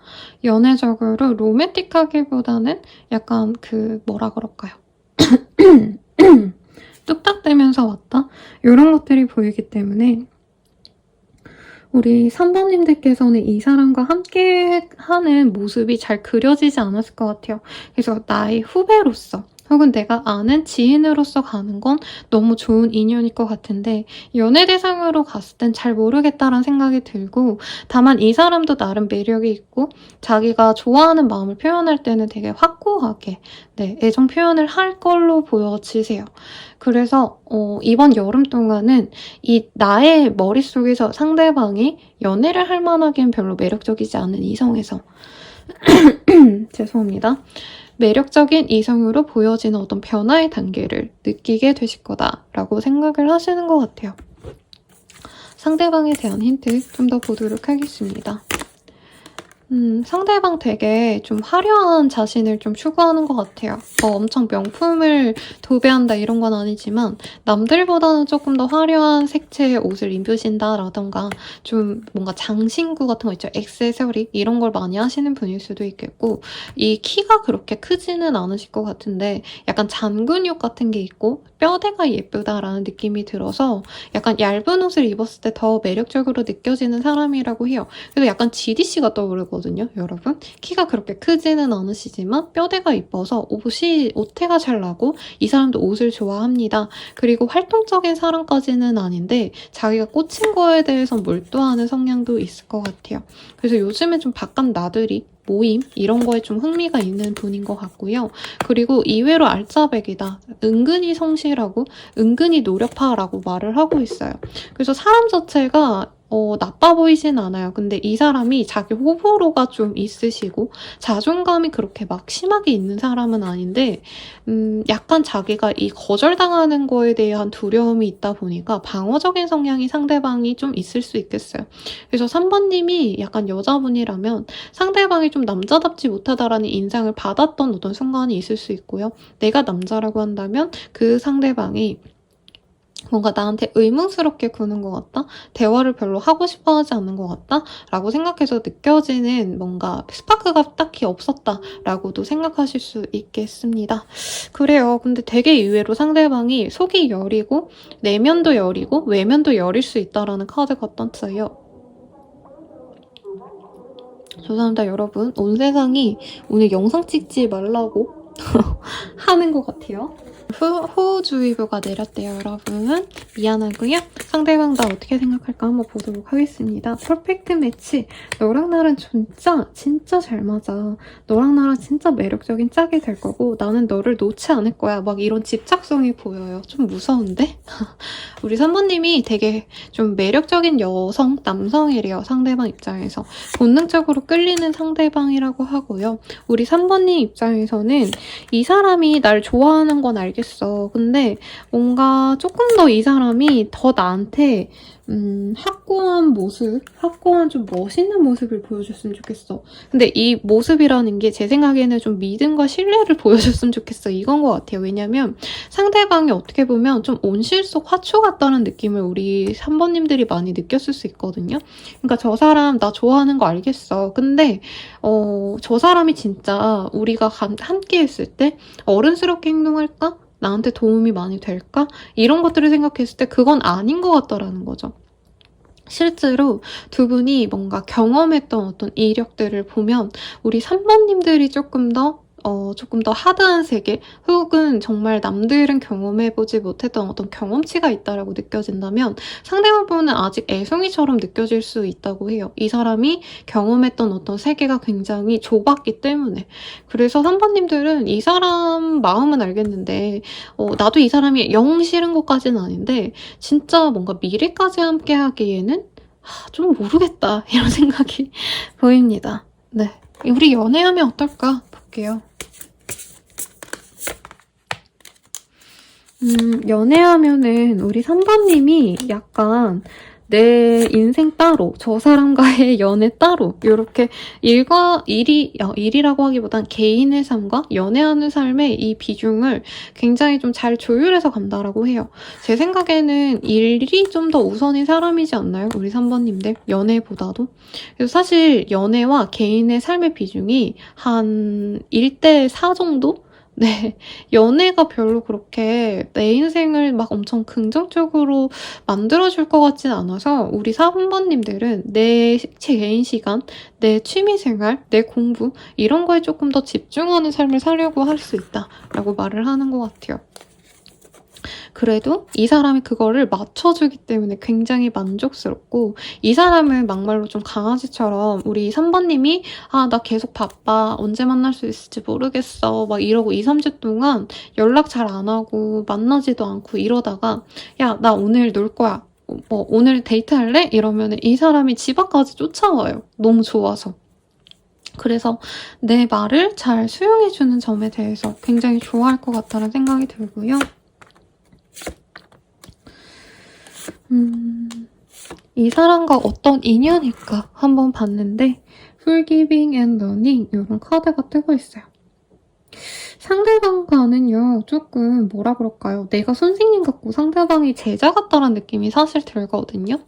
연애적으로 로맨틱하기보다는 약간 그 뭐라 그럴까요? 뚝딱대면서 왔다? 이런 것들이 보이기 때문에 우리 3번님들께서는 이 사람과 함께 하는 모습이 잘 그려지지 않았을 것 같아요. 그래서 나의 후배로서 혹은 내가 아는 지인으로서 가는 건 너무 좋은 인연일 것 같은데 연애 대상으로 갔을 땐 잘 모르겠다라는 생각이 들고 다만 이 사람도 나름 매력이 있고 자기가 좋아하는 마음을 표현할 때는 되게 확고하게 애정 표현을 할 걸로 보여지세요. 그래서 이번 여름 동안은 이 나의 머릿속에서 상대방이 연애를 할 만하기엔 별로 매력적이지 않은 이성에서 죄송합니다. 매력적인 이성으로 보여지는 어떤 변화의 단계를 느끼게 되실 거다라고 생각을 하시는 것 같아요. 상대방에 대한 힌트 좀 더 보도록 하겠습니다. 상대방 되게 좀 화려한 자신을 좀 추구하는 것 같아요. 엄청 명품을 도배한다 이런 건 아니지만 남들보다는 조금 더 화려한 색채의 옷을 입으신다라던가 좀 뭔가 장신구 같은 거 있죠. 액세서리 이런 걸 많이 하시는 분일 수도 있겠고 이 키가 그렇게 크지는 않으실 것 같은데 약간 잔근육 같은 게 있고 뼈대가 예쁘다라는 느낌이 들어서 약간 얇은 옷을 입었을 때 더 매력적으로 느껴지는 사람이라고 해요. 그래서 약간 GDC가 떠오르거든요, 여러분. 키가 그렇게 크지는 않으시지만 뼈대가 이뻐서 옷태가 잘 나고 이 사람도 옷을 좋아합니다. 그리고 활동적인 사람까지는 아닌데 자기가 꽂힌 거에 대해서 몰두하는 성향도 있을 것 같아요. 그래서 요즘에 좀 바깥 나들이 모임 이런 거에 좀 흥미가 있는 분인 것 같고요. 그리고 이외로 알짜배기다. 은근히 성실하고 은근히 노력파라고 말을 하고 있어요. 그래서 사람 자체가 나빠 보이진 않아요. 근데 이 사람이 자기 호불호가 좀 있으시고 자존감이 그렇게 막 심하게 있는 사람은 아닌데 약간 자기가 이 거절당하는 거에 대한 두려움이 있다 보니까 방어적인 성향이 상대방이 좀 있을 수 있겠어요. 그래서 3번님이 약간 여자분이라면 상대방이 좀 남자답지 못하다라는 인상을 받았던 어떤 순간이 있을 수 있고요. 내가 남자라고 한다면 그 상대방이 뭔가 나한테 의문스럽게 구는 것 같다? 대화를 별로 하고 싶어 하지 않는 것 같다? 라고 생각해서 느껴지는 뭔가 스파크가 딱히 없었다 라고도 생각하실 수 있겠습니다. 그래요. 근데 되게 의외로 상대방이 속이 여리고 내면도 여리고 외면도 여릴 수 있다라는 카드가 떴어요. 죄송합니다, 여러분. 온 세상이 오늘 영상 찍지 말라고 하는 것 같아요. 호우주의보가 내렸대요, 여러분. 미안하고요. 상대방 나 어떻게 생각할까 한번 보도록 하겠습니다. 퍼펙트 매치. 너랑 나랑 진짜 잘 맞아. 너랑 나랑 진짜 매력적인 짝이 될 거고 나는 너를 놓지 않을 거야. 막 이런 집착성이 보여요. 좀 무서운데? 우리 3번님이 되게 좀 매력적인 여성, 남성이래요. 상대방 입장에서. 본능적으로 끌리는 상대방이라고 하고요. 우리 3번님 입장에서는 이 사람이 날 좋아하는 건 알겠어. 근데 뭔가 조금 더 이 사람이 더 나한테 확고한 좀 멋있는 모습을 보여줬으면 좋겠어. 근데 이 모습이라는 게 제 생각에는 좀 믿음과 신뢰를 보여줬으면 좋겠어. 이건 것 같아요. 왜냐면 상대방이 어떻게 보면 좀 온실 속 화초 같다는 느낌을 우리 3번님들이 많이 느꼈을 수 있거든요. 그러니까 저 사람 나 좋아하는 거 알겠어. 근데 저 사람이 진짜 우리가 함께 했을 때 어른스럽게 행동할까? 나한테 도움이 많이 될까? 이런 것들을 생각했을 때 그건 아닌 것 같다라는 거죠. 실제로 두 분이 뭔가 경험했던 어떤 이력들을 보면 우리 3번님들이 조금 더 하드한 세계 혹은 정말 남들은 경험해보지 못했던 어떤 경험치가 있다라고 느껴진다면 상대방 분은 아직 애송이처럼 느껴질 수 있다고 해요. 이 사람이 경험했던 어떤 세계가 굉장히 좁았기 때문에. 그래서 3번님들은 이 사람 마음은 알겠는데 나도 이 사람이 영 싫은 것까지는 아닌데 진짜 뭔가 미래까지 함께 하기에는 좀 모르겠다 이런 생각이 보입니다. 네, 우리 연애하면 어떨까 볼게요. 연애하면은 우리 3번님이 약간 내 인생 따로, 저 사람과의 연애 따로 이렇게 일이라고 하기보단 개인의 삶과 연애하는 삶의 이 비중을 굉장히 좀 잘 조율해서 간다라고 해요. 제 생각에는 일이 좀 더 우선인 사람이지 않나요? 우리 3번님들 연애보다도. 그래서 사실 연애와 개인의 삶의 비중이 한 1대4 정도? 네, 연애가 별로 그렇게 내 인생을 막 엄청 긍정적으로 만들어줄 것 같진 않아서 우리 4번님들은 내 개인 시간, 내 취미생활, 내 공부 이런 거에 조금 더 집중하는 삶을 살려고 할 수 있다라고 말을 하는 것 같아요. 그래도 이 사람이 그거를 맞춰주기 때문에 굉장히 만족스럽고 이 사람은 막말로 좀 강아지처럼 우리 3번님이 나 계속 바빠 언제 만날 수 있을지 모르겠어 막 이러고 2, 3주 동안 연락 잘 안 하고 만나지도 않고 이러다가 야 나 오늘 놀 거야 오늘 데이트할래? 이러면 이 사람이 집 앞까지 쫓아와요. 너무 좋아서. 그래서 내 말을 잘 수용해주는 점에 대해서 굉장히 좋아할 것 같다는 생각이 들고요. 이 사람과 어떤 인연일까 한번 봤는데 Forgiving and Learning 이런 카드가 뜨고 있어요. 상대방과는요 조금 뭐라 그럴까요? 내가 선생님 같고 상대방이 제자 같다는 느낌이 사실 들거든요.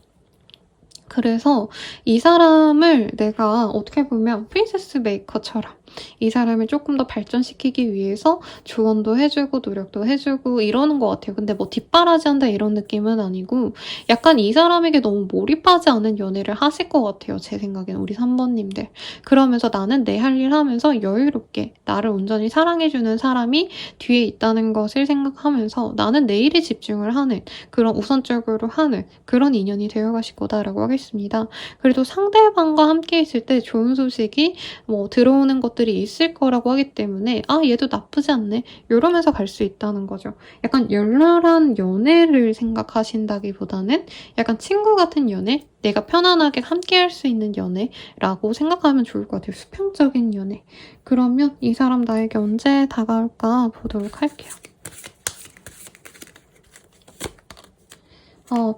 그래서 이 사람을 내가 어떻게 보면 프린세스 메이커처럼 이 사람을 조금 더 발전시키기 위해서 조언도 해주고 노력도 해주고 이러는 것 같아요. 근데 뭐 뒷바라지한다 이런 느낌은 아니고 약간 이 사람에게 너무 몰입하지 않은 연애를 하실 것 같아요. 제 생각엔 우리 3번님들. 그러면서 나는 내 할 일 하면서 여유롭게 나를 온전히 사랑해주는 사람이 뒤에 있다는 것을 생각하면서 나는 내 일에 집중을 하는 그런 우선적으로 하는 그런 인연이 되어가실 거다라고 하겠습니다. 그래도 상대방과 함께 있을 때 좋은 소식이 뭐 들어오는 것들이 것들이 있을 거라고 하기 때문에 아 얘도 나쁘지 않네 이러면서 갈 수 있다는 거죠. 약간 열렬한 연애를 생각하신다기보다는 약간 친구 같은 연애, 내가 편안하게 함께 할 수 있는 연애라고 생각하면 좋을 것 같아요. 수평적인 연애. 그러면 이 사람 나에게 언제 다가올까 보도록 할게요.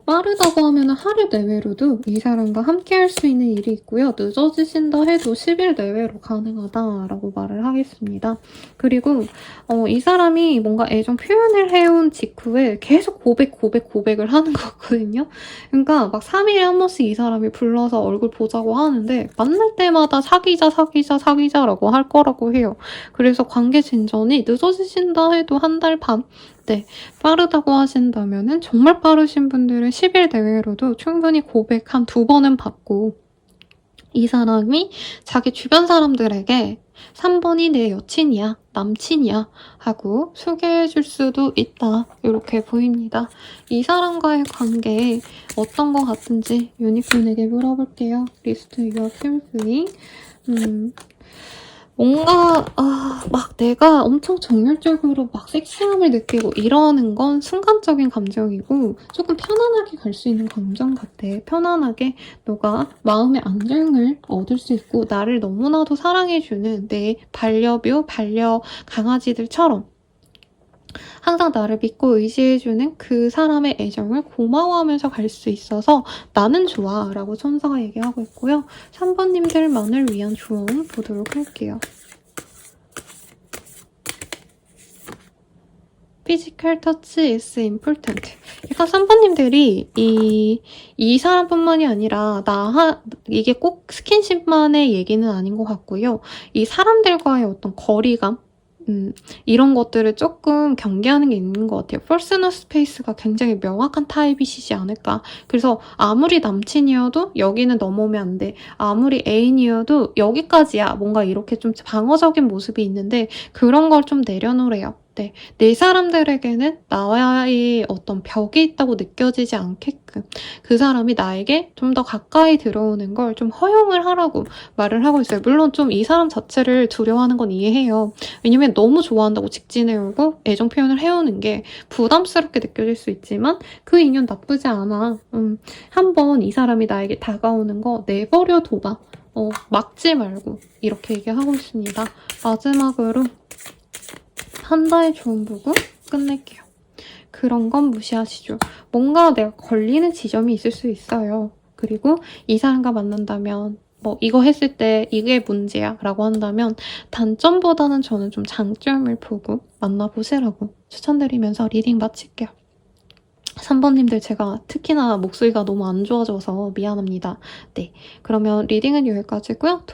빠르다고 하면 하루 내외로도 이 사람과 함께 할 수 있는 일이 있고요. 늦어지신다 해도 10일 내외로 가능하다라고 말을 하겠습니다. 그리고 이 사람이 뭔가 애정 표현을 해온 직후에 계속 고백을 하는 것 같거든요. 그러니까 막 3일에 한 번씩 이 사람이 불러서 얼굴 보자고 하는데 만날 때마다 사귀자라고 할 거라고 해요. 그래서 관계 진전이 늦어지신다 해도 한 달 반? 네, 빠르다고 하신다면은 정말 빠르신 분들은 10일 내외로도 충분히 고백 한 2번은 받고 이 사람이 자기 주변 사람들에게 3번이 내 여친이야, 남친이야 하고 소개해줄 수도 있다. 이렇게 보입니다. 이 사람과의 관계 어떤 것 같은지 유니콘에게 물어볼게요. 리스트 유어 필수잉. 뭔가 막 내가 엄청 정열적으로 막 섹시함을 느끼고 이러는 건 순간적인 감정이고 조금 편안하게 갈 수 있는 감정 같아. 편안하게 너가 마음의 안정을 얻을 수 있고 나를 너무나도 사랑해주는 내 반려 강아지들처럼 항상 나를 믿고 의지해주는 그 사람의 애정을 고마워하면서 갈 수 있어서 나는 좋아 라고 천사가 얘기하고 있고요. 3번님들만을 위한 조언 보도록 할게요. Physical touch is important. 약간 3번님들이 이 사람뿐만이 아니라 이게 꼭 스킨십만의 얘기는 아닌 것 같고요. 이 사람들과의 어떤 거리감 이런 것들을 조금 경계하는 게 있는 것 같아요. 퍼스널 스페이스가 굉장히 명확한 타입이시지 않을까. 그래서 아무리 남친이어도 여기는 넘어오면 안 돼. 아무리 애인이어도 여기까지야. 뭔가 이렇게 좀 방어적인 모습이 있는데 그런 걸 좀 내려놓으래요. 네, 내 사람들에게는 나와의 어떤 벽이 있다고 느껴지지 않게끔 그 사람이 나에게 좀 더 가까이 들어오는 걸 좀 허용을 하라고 말을 하고 있어요. 물론 좀 이 사람 자체를 두려워하는 건 이해해요. 왜냐면 너무 좋아한다고 직진해오고 애정 표현을 해오는 게 부담스럽게 느껴질 수 있지만 그 인연 나쁘지 않아. 한번 이 사람이 나에게 다가오는 거 내버려 둬봐. 막지 말고 이렇게 얘기하고 있습니다. 마지막으로 한다의 좋은 보고 끝낼게요. 그런 건 무시하시죠. 뭔가 내가 걸리는 지점이 있을 수 있어요. 그리고 이 사람과 만난다면 뭐 이거 했을 때 이게 문제야 라고 한다면 단점보다는 저는 좀 장점을 보고 만나보시라고 추천드리면서 리딩 마칠게요. 3번님들 제가 특히나 목소리가 너무 안 좋아져서 미안합니다. 네, 그러면 리딩은 여기까지고요.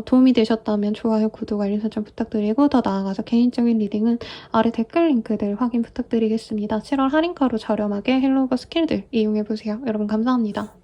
도움이 되셨다면 좋아요, 구독, 알림 설정 부탁드리고 더 나아가서 개인적인 리딩은 아래 댓글 링크들 확인 부탁드리겠습니다. 7월 할인가로 저렴하게 헬로우버 스킬들 이용해보세요. 여러분 감사합니다.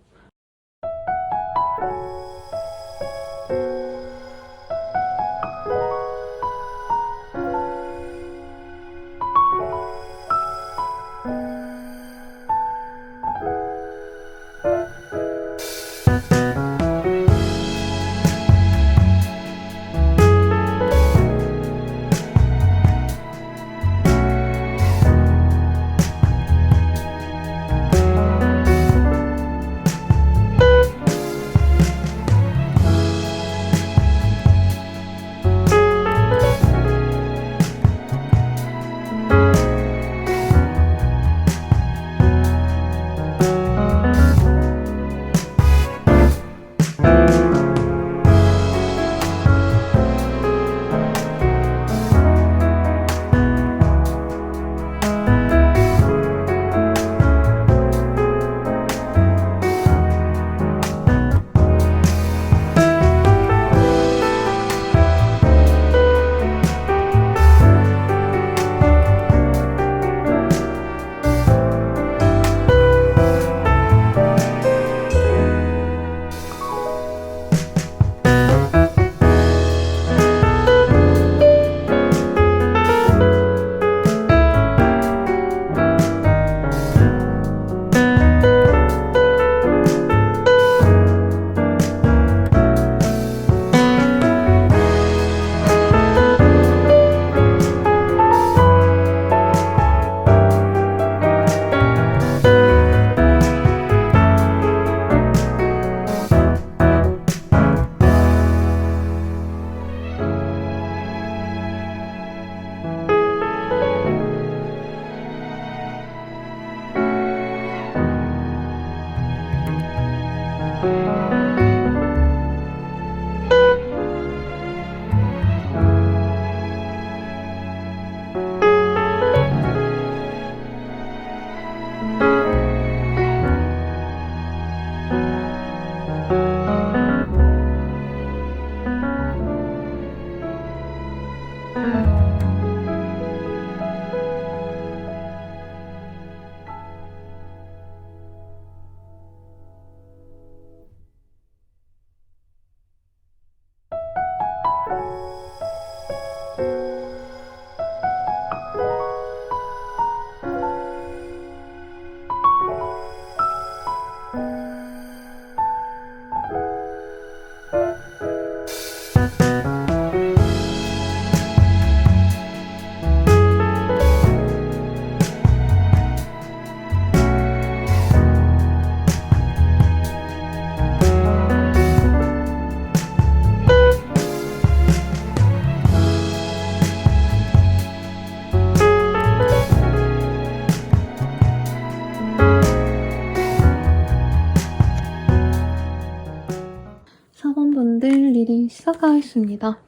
사번분들 리딩 시작하겠습니다.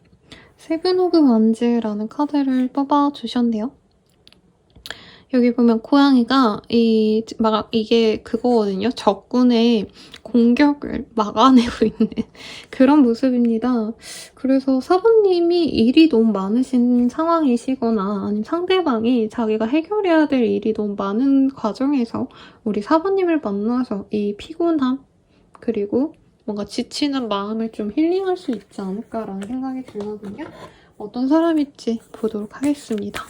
세븐 오브 완즈라는 카드를 뽑아주셨네요. 여기 보면 고양이가 이게 그거거든요. 적군의 공격을 막아내고 있는 그런 모습입니다. 그래서 사부님이 일이 너무 많으신 상황이시거나 아니면 상대방이 자기가 해결해야 될 일이 너무 많은 과정에서 우리 사부님을 만나서 이 피곤함 그리고 뭔가 지치는 마음을 좀 힐링할 수 있지 않을까라는 생각이 들거든요. 어떤 사람일지 보도록 하겠습니다.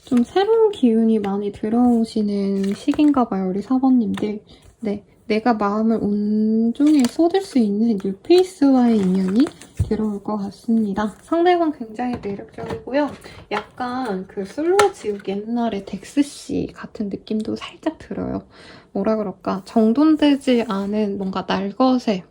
좀 새로운 기운이 많이 들어오시는 시기인가 봐요, 우리 사번님들. 네, 내가 마음을 온종일 쏟을 수 있는 뉴페이스와의 인연이 들어올 것 같습니다. 상대방 굉장히 매력적이고요. 약간 그 솔로지옥 옛날에 덱스씨 같은 느낌도 살짝 들어요. 뭐라 그럴까? 정돈되지 않은 뭔가 날것의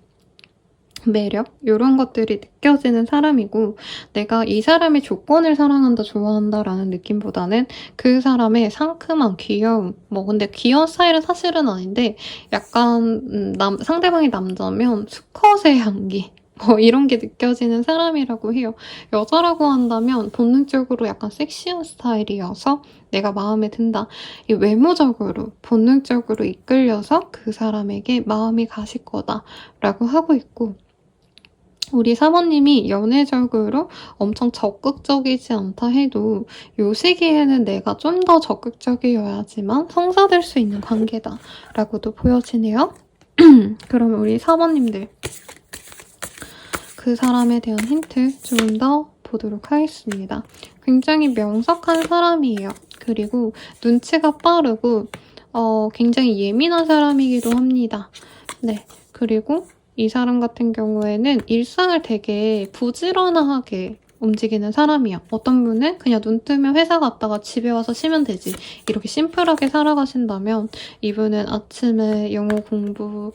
매력? 이런 것들이 느껴지는 사람이고 내가 이 사람의 조건을 사랑한다, 좋아한다 라는 느낌보다는 그 사람의 상큼한 귀여움 근데 귀여운 스타일은 사실은 아닌데 약간 상대방이 남자면 수컷의 향기 이런 게 느껴지는 사람이라고 해요. 여자라고 한다면 본능적으로 약간 섹시한 스타일이어서 내가 마음에 든다. 이 외모적으로 본능적으로 이끌려서 그 사람에게 마음이 가실 거다라고 하고 있고 우리 사모님이 연애적으로 엄청 적극적이지 않다 해도 요 시기에는 내가 좀 더 적극적이어야지만 성사될 수 있는 관계다 라고도 보여지네요. 그러면 우리 사모님들 그 사람에 대한 힌트 조금 더 보도록 하겠습니다. 굉장히 명석한 사람이에요. 그리고 눈치가 빠르고 굉장히 예민한 사람이기도 합니다. 네, 그리고 이 사람 같은 경우에는 일상을 되게 부지런하게 움직이는 사람이야. 어떤 분은 그냥 눈 뜨면 회사 갔다가 집에 와서 쉬면 되지. 이렇게 심플하게 살아가신다면 이분은 아침에 영어 공부,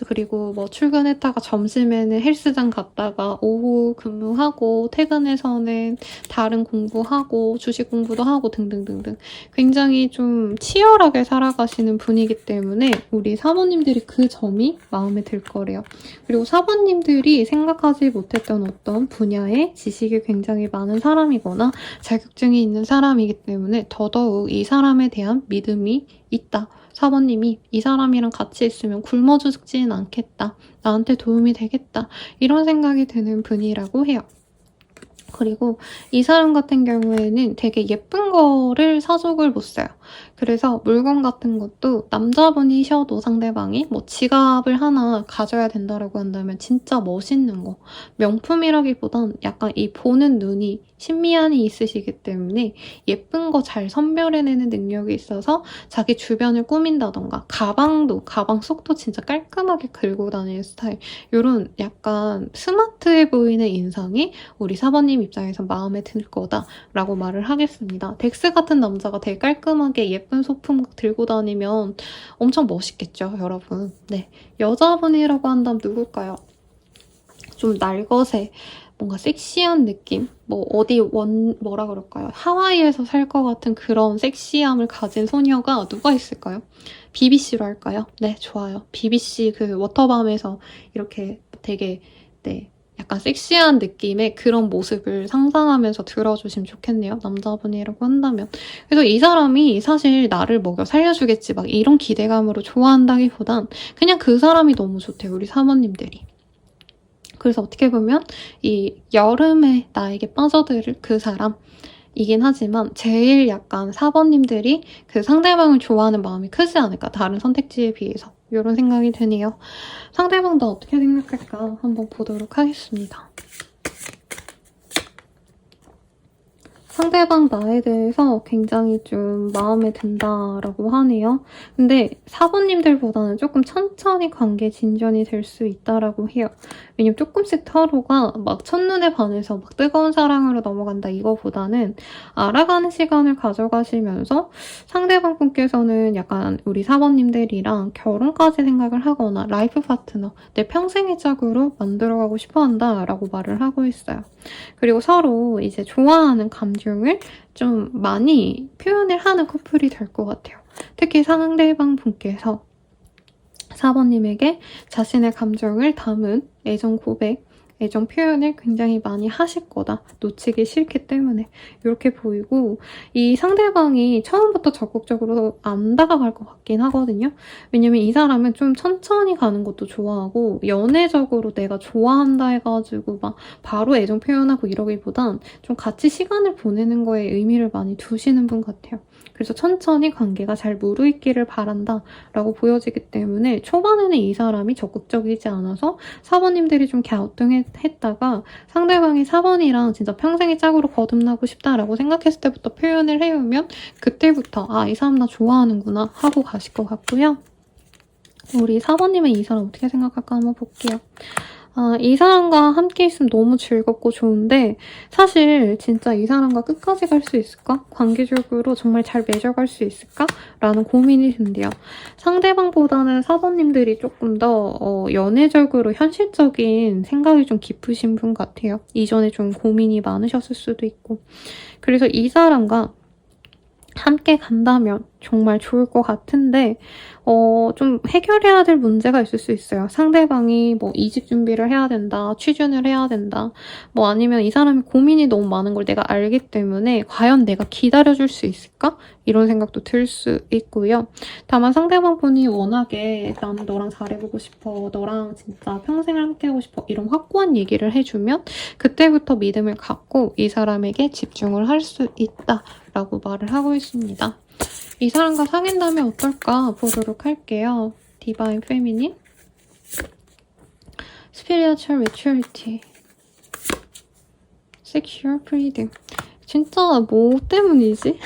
그리고 출근했다가 점심에는 헬스장 갔다가 오후 근무하고 퇴근해서는 다른 공부하고 주식 공부도 하고 등등등등 굉장히 좀 치열하게 살아가시는 분이기 때문에 우리 사모님들이 그 점이 마음에 들 거래요. 그리고 사모님들이 생각하지 못했던 어떤 분야의 지식이 굉장히 많은 사람이거나 자격증이 있는 사람이기 때문에 더더욱 이 사람에 대한 믿음이 있다. 사모님이 이 사람이랑 같이 있으면 굶어 죽지는 않겠다. 나한테 도움이 되겠다. 이런 생각이 드는 분이라고 해요. 그리고 이 사람 같은 경우에는 되게 예쁜 거를 사족을 못 써요. 그래서 물건 같은 것도 남자분이셔도 상대방이 지갑을 하나 가져야 된다라고 한다면 진짜 멋있는 거. 명품이라기보단 약간 이 보는 눈이 신미한이 있으시기 때문에 예쁜 거 잘 선별해내는 능력이 있어서 자기 주변을 꾸민다던가 가방 속도 진짜 깔끔하게 긁고 다니는 스타일. 이런 약간 스마트해 보이는 인상이 우리 사모님 입장에서 마음에 들 거다라고 말을 하겠습니다. 덱스 같은 남자가 되게 깔끔하게 예쁜 소품 들고 다니면 엄청 멋있겠죠, 여러분. 네, 여자분이라고 한다면 누굴까요? 좀 날것의 뭔가 섹시한 느낌? 뭐라 그럴까요? 하와이에서 살 것 같은 그런 섹시함을 가진 소녀가 누가 있을까요? BBC로 할까요? 네, 좋아요. BBC 그 워터밤에서 이렇게 되게, 네, 약간 섹시한 느낌의 그런 모습을 상상하면서 들어주시면 좋겠네요. 남자분이라고 한다면. 그래서 이 사람이 사실 나를 먹여 살려주겠지 막 이런 기대감으로 좋아한다기보단 그냥 그 사람이 너무 좋대요. 우리 사모님들이. 그래서 어떻게 보면 이 여름에 나에게 빠져들 그 사람이긴 하지만 제일 약간 4번님들이 그 상대방을 좋아하는 마음이 크지 않을까. 다른 선택지에 비해서. 이런 생각이 드네요. 상대방 나 어떻게 생각할까 한번 보도록 하겠습니다. 상대방 나에 대해서 굉장히 좀 마음에 든다라고 하네요. 근데 4번님들보다는 조금 천천히 관계 진전이 될 수 있다라고 해요. 왜냐면 조금씩 서로가 막 첫눈에 반해서 막 뜨거운 사랑으로 넘어간다 이거보다는 알아가는 시간을 가져가시면서 상대방 분께서는 약간 우리 4번님들이랑 결혼까지 생각을 하거나 라이프 파트너, 내 평생의 짝으로 만들어가고 싶어 한다라고 말을 하고 있어요. 그리고 서로 이제 좋아하는 감정을 좀 많이 표현을 하는 커플이 될 것 같아요. 특히 상대방 분께서 4번님에게 자신의 감정을 담은 애정 고백, 애정 표현을 굉장히 많이 하실 거다. 놓치기 싫기 때문에 이렇게 보이고 이 상대방이 처음부터 적극적으로 안 다가갈 것 같긴 하거든요. 왜냐면 이 사람은 좀 천천히 가는 것도 좋아하고 연애적으로 내가 좋아한다 해가지고 막 바로 애정 표현하고 이러기보단 좀 같이 시간을 보내는 거에 의미를 많이 두시는 분 같아요. 그래서 천천히 관계가 잘 무르익기를 바란다 라고 보여지기 때문에 초반에는 이 사람이 적극적이지 않아서 4번님들이 좀 갸우뚱했다가 상대방이 4번이랑 진짜 평생의 짝으로 거듭나고 싶다라고 생각했을 때부터 표현을 해오면 그때부터 아, 이 사람 나 좋아하는구나 하고 가실 것 같고요. 우리 4번님은 이 사람 어떻게 생각할까 한번 볼게요. 이 사람과 함께 있으면 너무 즐겁고 좋은데 사실 진짜 이 사람과 끝까지 갈 수 있을까? 관계적으로 정말 잘 맺어갈 수 있을까? 라는 고민이 든대요. 상대방보다는 4번님들이 조금 더 연애적으로 현실적인 생각이 좀 깊으신 분 같아요. 이전에 좀 고민이 많으셨을 수도 있고. 그래서 이 사람과 함께 간다면 정말 좋을 것 같은데 좀 해결해야 될 문제가 있을 수 있어요. 상대방이 뭐 이직 준비를 해야 된다, 취준을 해야 된다, 뭐 아니면 이 사람이 고민이 너무 많은 걸 내가 알기 때문에 과연 내가 기다려줄 수 있을까? 이런 생각도 들 수 있고요. 다만 상대방 분이 워낙에 나는 너랑 잘해보고 싶어, 너랑 진짜 평생을 함께하고 싶어 이런 확고한 얘기를 해주면 그때부터 믿음을 갖고 이 사람에게 집중을 할 수 있다라고 말을 하고 있습니다. 이 사람과 사귄다면 어떨까 보도록 할게요. 디바인 페미닌, 스피리추얼 매추리티, 섹슈얼 프리덤. 진짜 뭐 때문이지?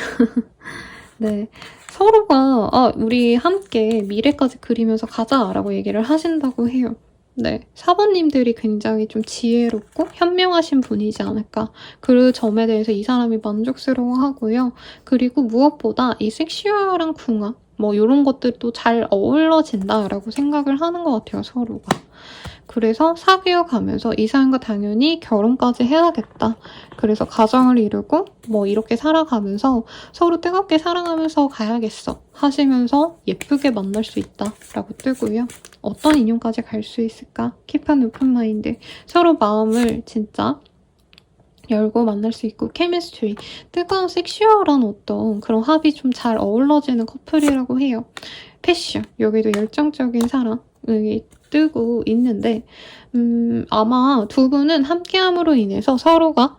네, 서로가 우리 함께 미래까지 그리면서 가자라고 얘기를 하신다고 해요. 네, 4번님들이 굉장히 좀 지혜롭고 현명하신 분이지 않을까. 그 점에 대해서 이 사람이 만족스러워하고요. 그리고 무엇보다 이 섹슈얼한 궁합, 뭐 이런 것들도 잘 어우러진다라고 생각을 하는 것 같아요, 서로가. 그래서 사귀어 가면서 이 사람과 당연히 결혼까지 해야겠다. 그래서 가정을 이루고 뭐 이렇게 살아가면서 서로 뜨겁게 사랑하면서 가야겠어 하시면서 예쁘게 만날 수 있다라고 뜨고요. 어떤 인연까지 갈 수 있을까? Keep an open mind. 서로 마음을 진짜 열고 만날 수 있고 케미스트리, 뜨거운 섹슈얼한 어떤 그런 합이 좀 잘 어우러지는 커플이라고 해요. 패션, 여기도 열정적인 사랑이 뜨고 있는데 아마 두 분은 함께함으로 인해서 서로가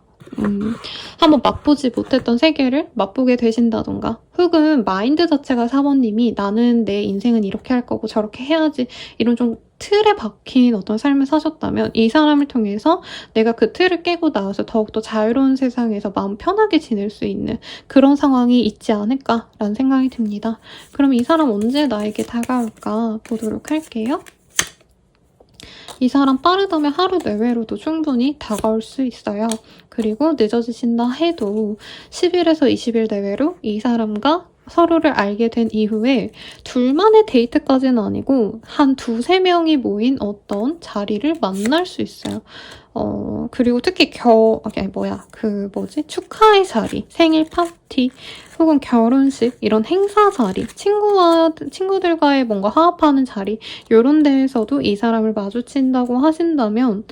한번 맛보지 못했던 세계를 맛보게 되신다던가 혹은 마인드 자체가 4번님이 나는 내 인생은 이렇게 할 거고 저렇게 해야지 이런 좀 틀에 박힌 어떤 삶을 사셨다면 이 사람을 통해서 내가 그 틀을 깨고 나와서 더욱더 자유로운 세상에서 마음 편하게 지낼 수 있는 그런 상황이 있지 않을까라는 생각이 듭니다. 그럼 이 사람 언제 나에게 다가올까 보도록 할게요. 이 사람 빠르다면 하루 내외로도 충분히 다가올 수 있어요. 그리고 늦어지신다 해도 10일에서 20일 내외로 이 사람과 서로를 알게 된 이후에 둘만의 데이트까지는 아니고 한 두세 명이 모인 어떤 자리를 만날 수 있어요. 그리고 특히 축하의 자리, 생일 파티, 혹은 결혼식, 이런 행사 자리, 친구들과의 뭔가 화합하는 자리, 이런 데에서도 이 사람을 마주친다고 하신다면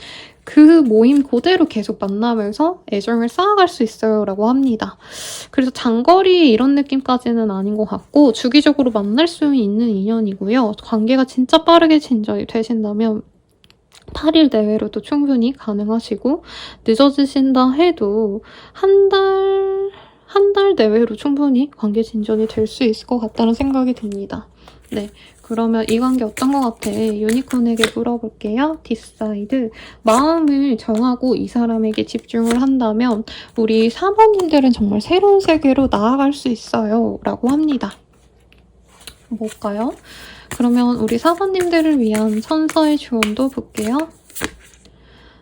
그 모임 그대로 계속 만나면서 애정을 쌓아갈 수 있어요 라고 합니다. 그래서 장거리 이런 느낌까지는 아닌 것 같고 주기적으로 만날 수 있는 인연이고요. 관계가 진짜 빠르게 진전이 되신다면 8일 내외로도 충분히 가능하시고 늦어지신다 해도 한 달 내외로 충분히 관계 진전이 될 수 있을 것 같다는 생각이 듭니다. 네, 그러면 이 관계 어떤 것 같아? 유니콘에게 물어볼게요. 디사이드. 마음을 정하고 이 사람에게 집중을 한다면 우리 사모님들은 정말 새로운 세계로 나아갈 수 있어요. 라고 합니다. 뭘까요? 그러면 우리 사모님들을 위한 천사의 조언도 볼게요.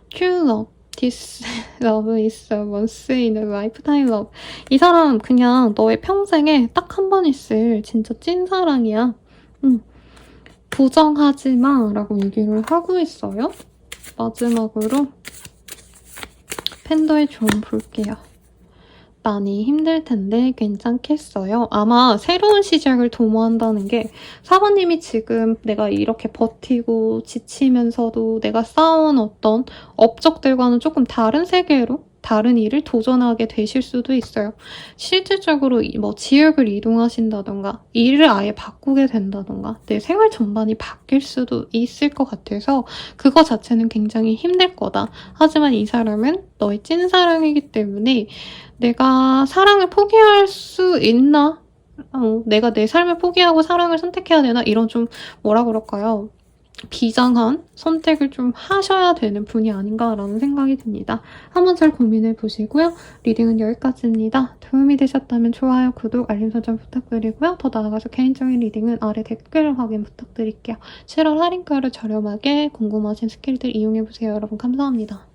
True love. This love is a once in a lifetime love. 이 사람 그냥 너의 평생에 딱 한 번 있을 진짜 찐사랑이야. 부정하지 마 라고 얘기를 하고 있어요. 마지막으로 팬더의 조언 볼게요. 많이 힘들 텐데 괜찮겠어요? 아마 새로운 시작을 도모한다는 게 사모님이 지금 내가 이렇게 버티고 지치면서도 내가 쌓아온 어떤 업적들과는 조금 다른 세계로 다른 일을 도전하게 되실 수도 있어요. 실질적으로 뭐 지역을 이동하신다던가 일을 아예 바꾸게 된다던가 내 생활 전반이 바뀔 수도 있을 것 같아서 그거 자체는 굉장히 힘들 거다. 하지만 이 사람은 너의 찐사랑이기 때문에 내가 사랑을 포기할 수 있나? 내가 내 삶을 포기하고 사랑을 선택해야 되나? 이런 좀 뭐라 그럴까요? 비장한 선택을 좀 하셔야 되는 분이 아닌가라는 생각이 듭니다. 한번 잘 고민해 보시고요. 리딩은 여기까지입니다. 도움이 되셨다면 좋아요, 구독, 알림 설정 부탁드리고요. 더 나아가서 개인적인 리딩은 아래 댓글 확인 부탁드릴게요. 7월 할인가를 저렴하게 궁금하신 스킬들 이용해보세요. 여러분 감사합니다.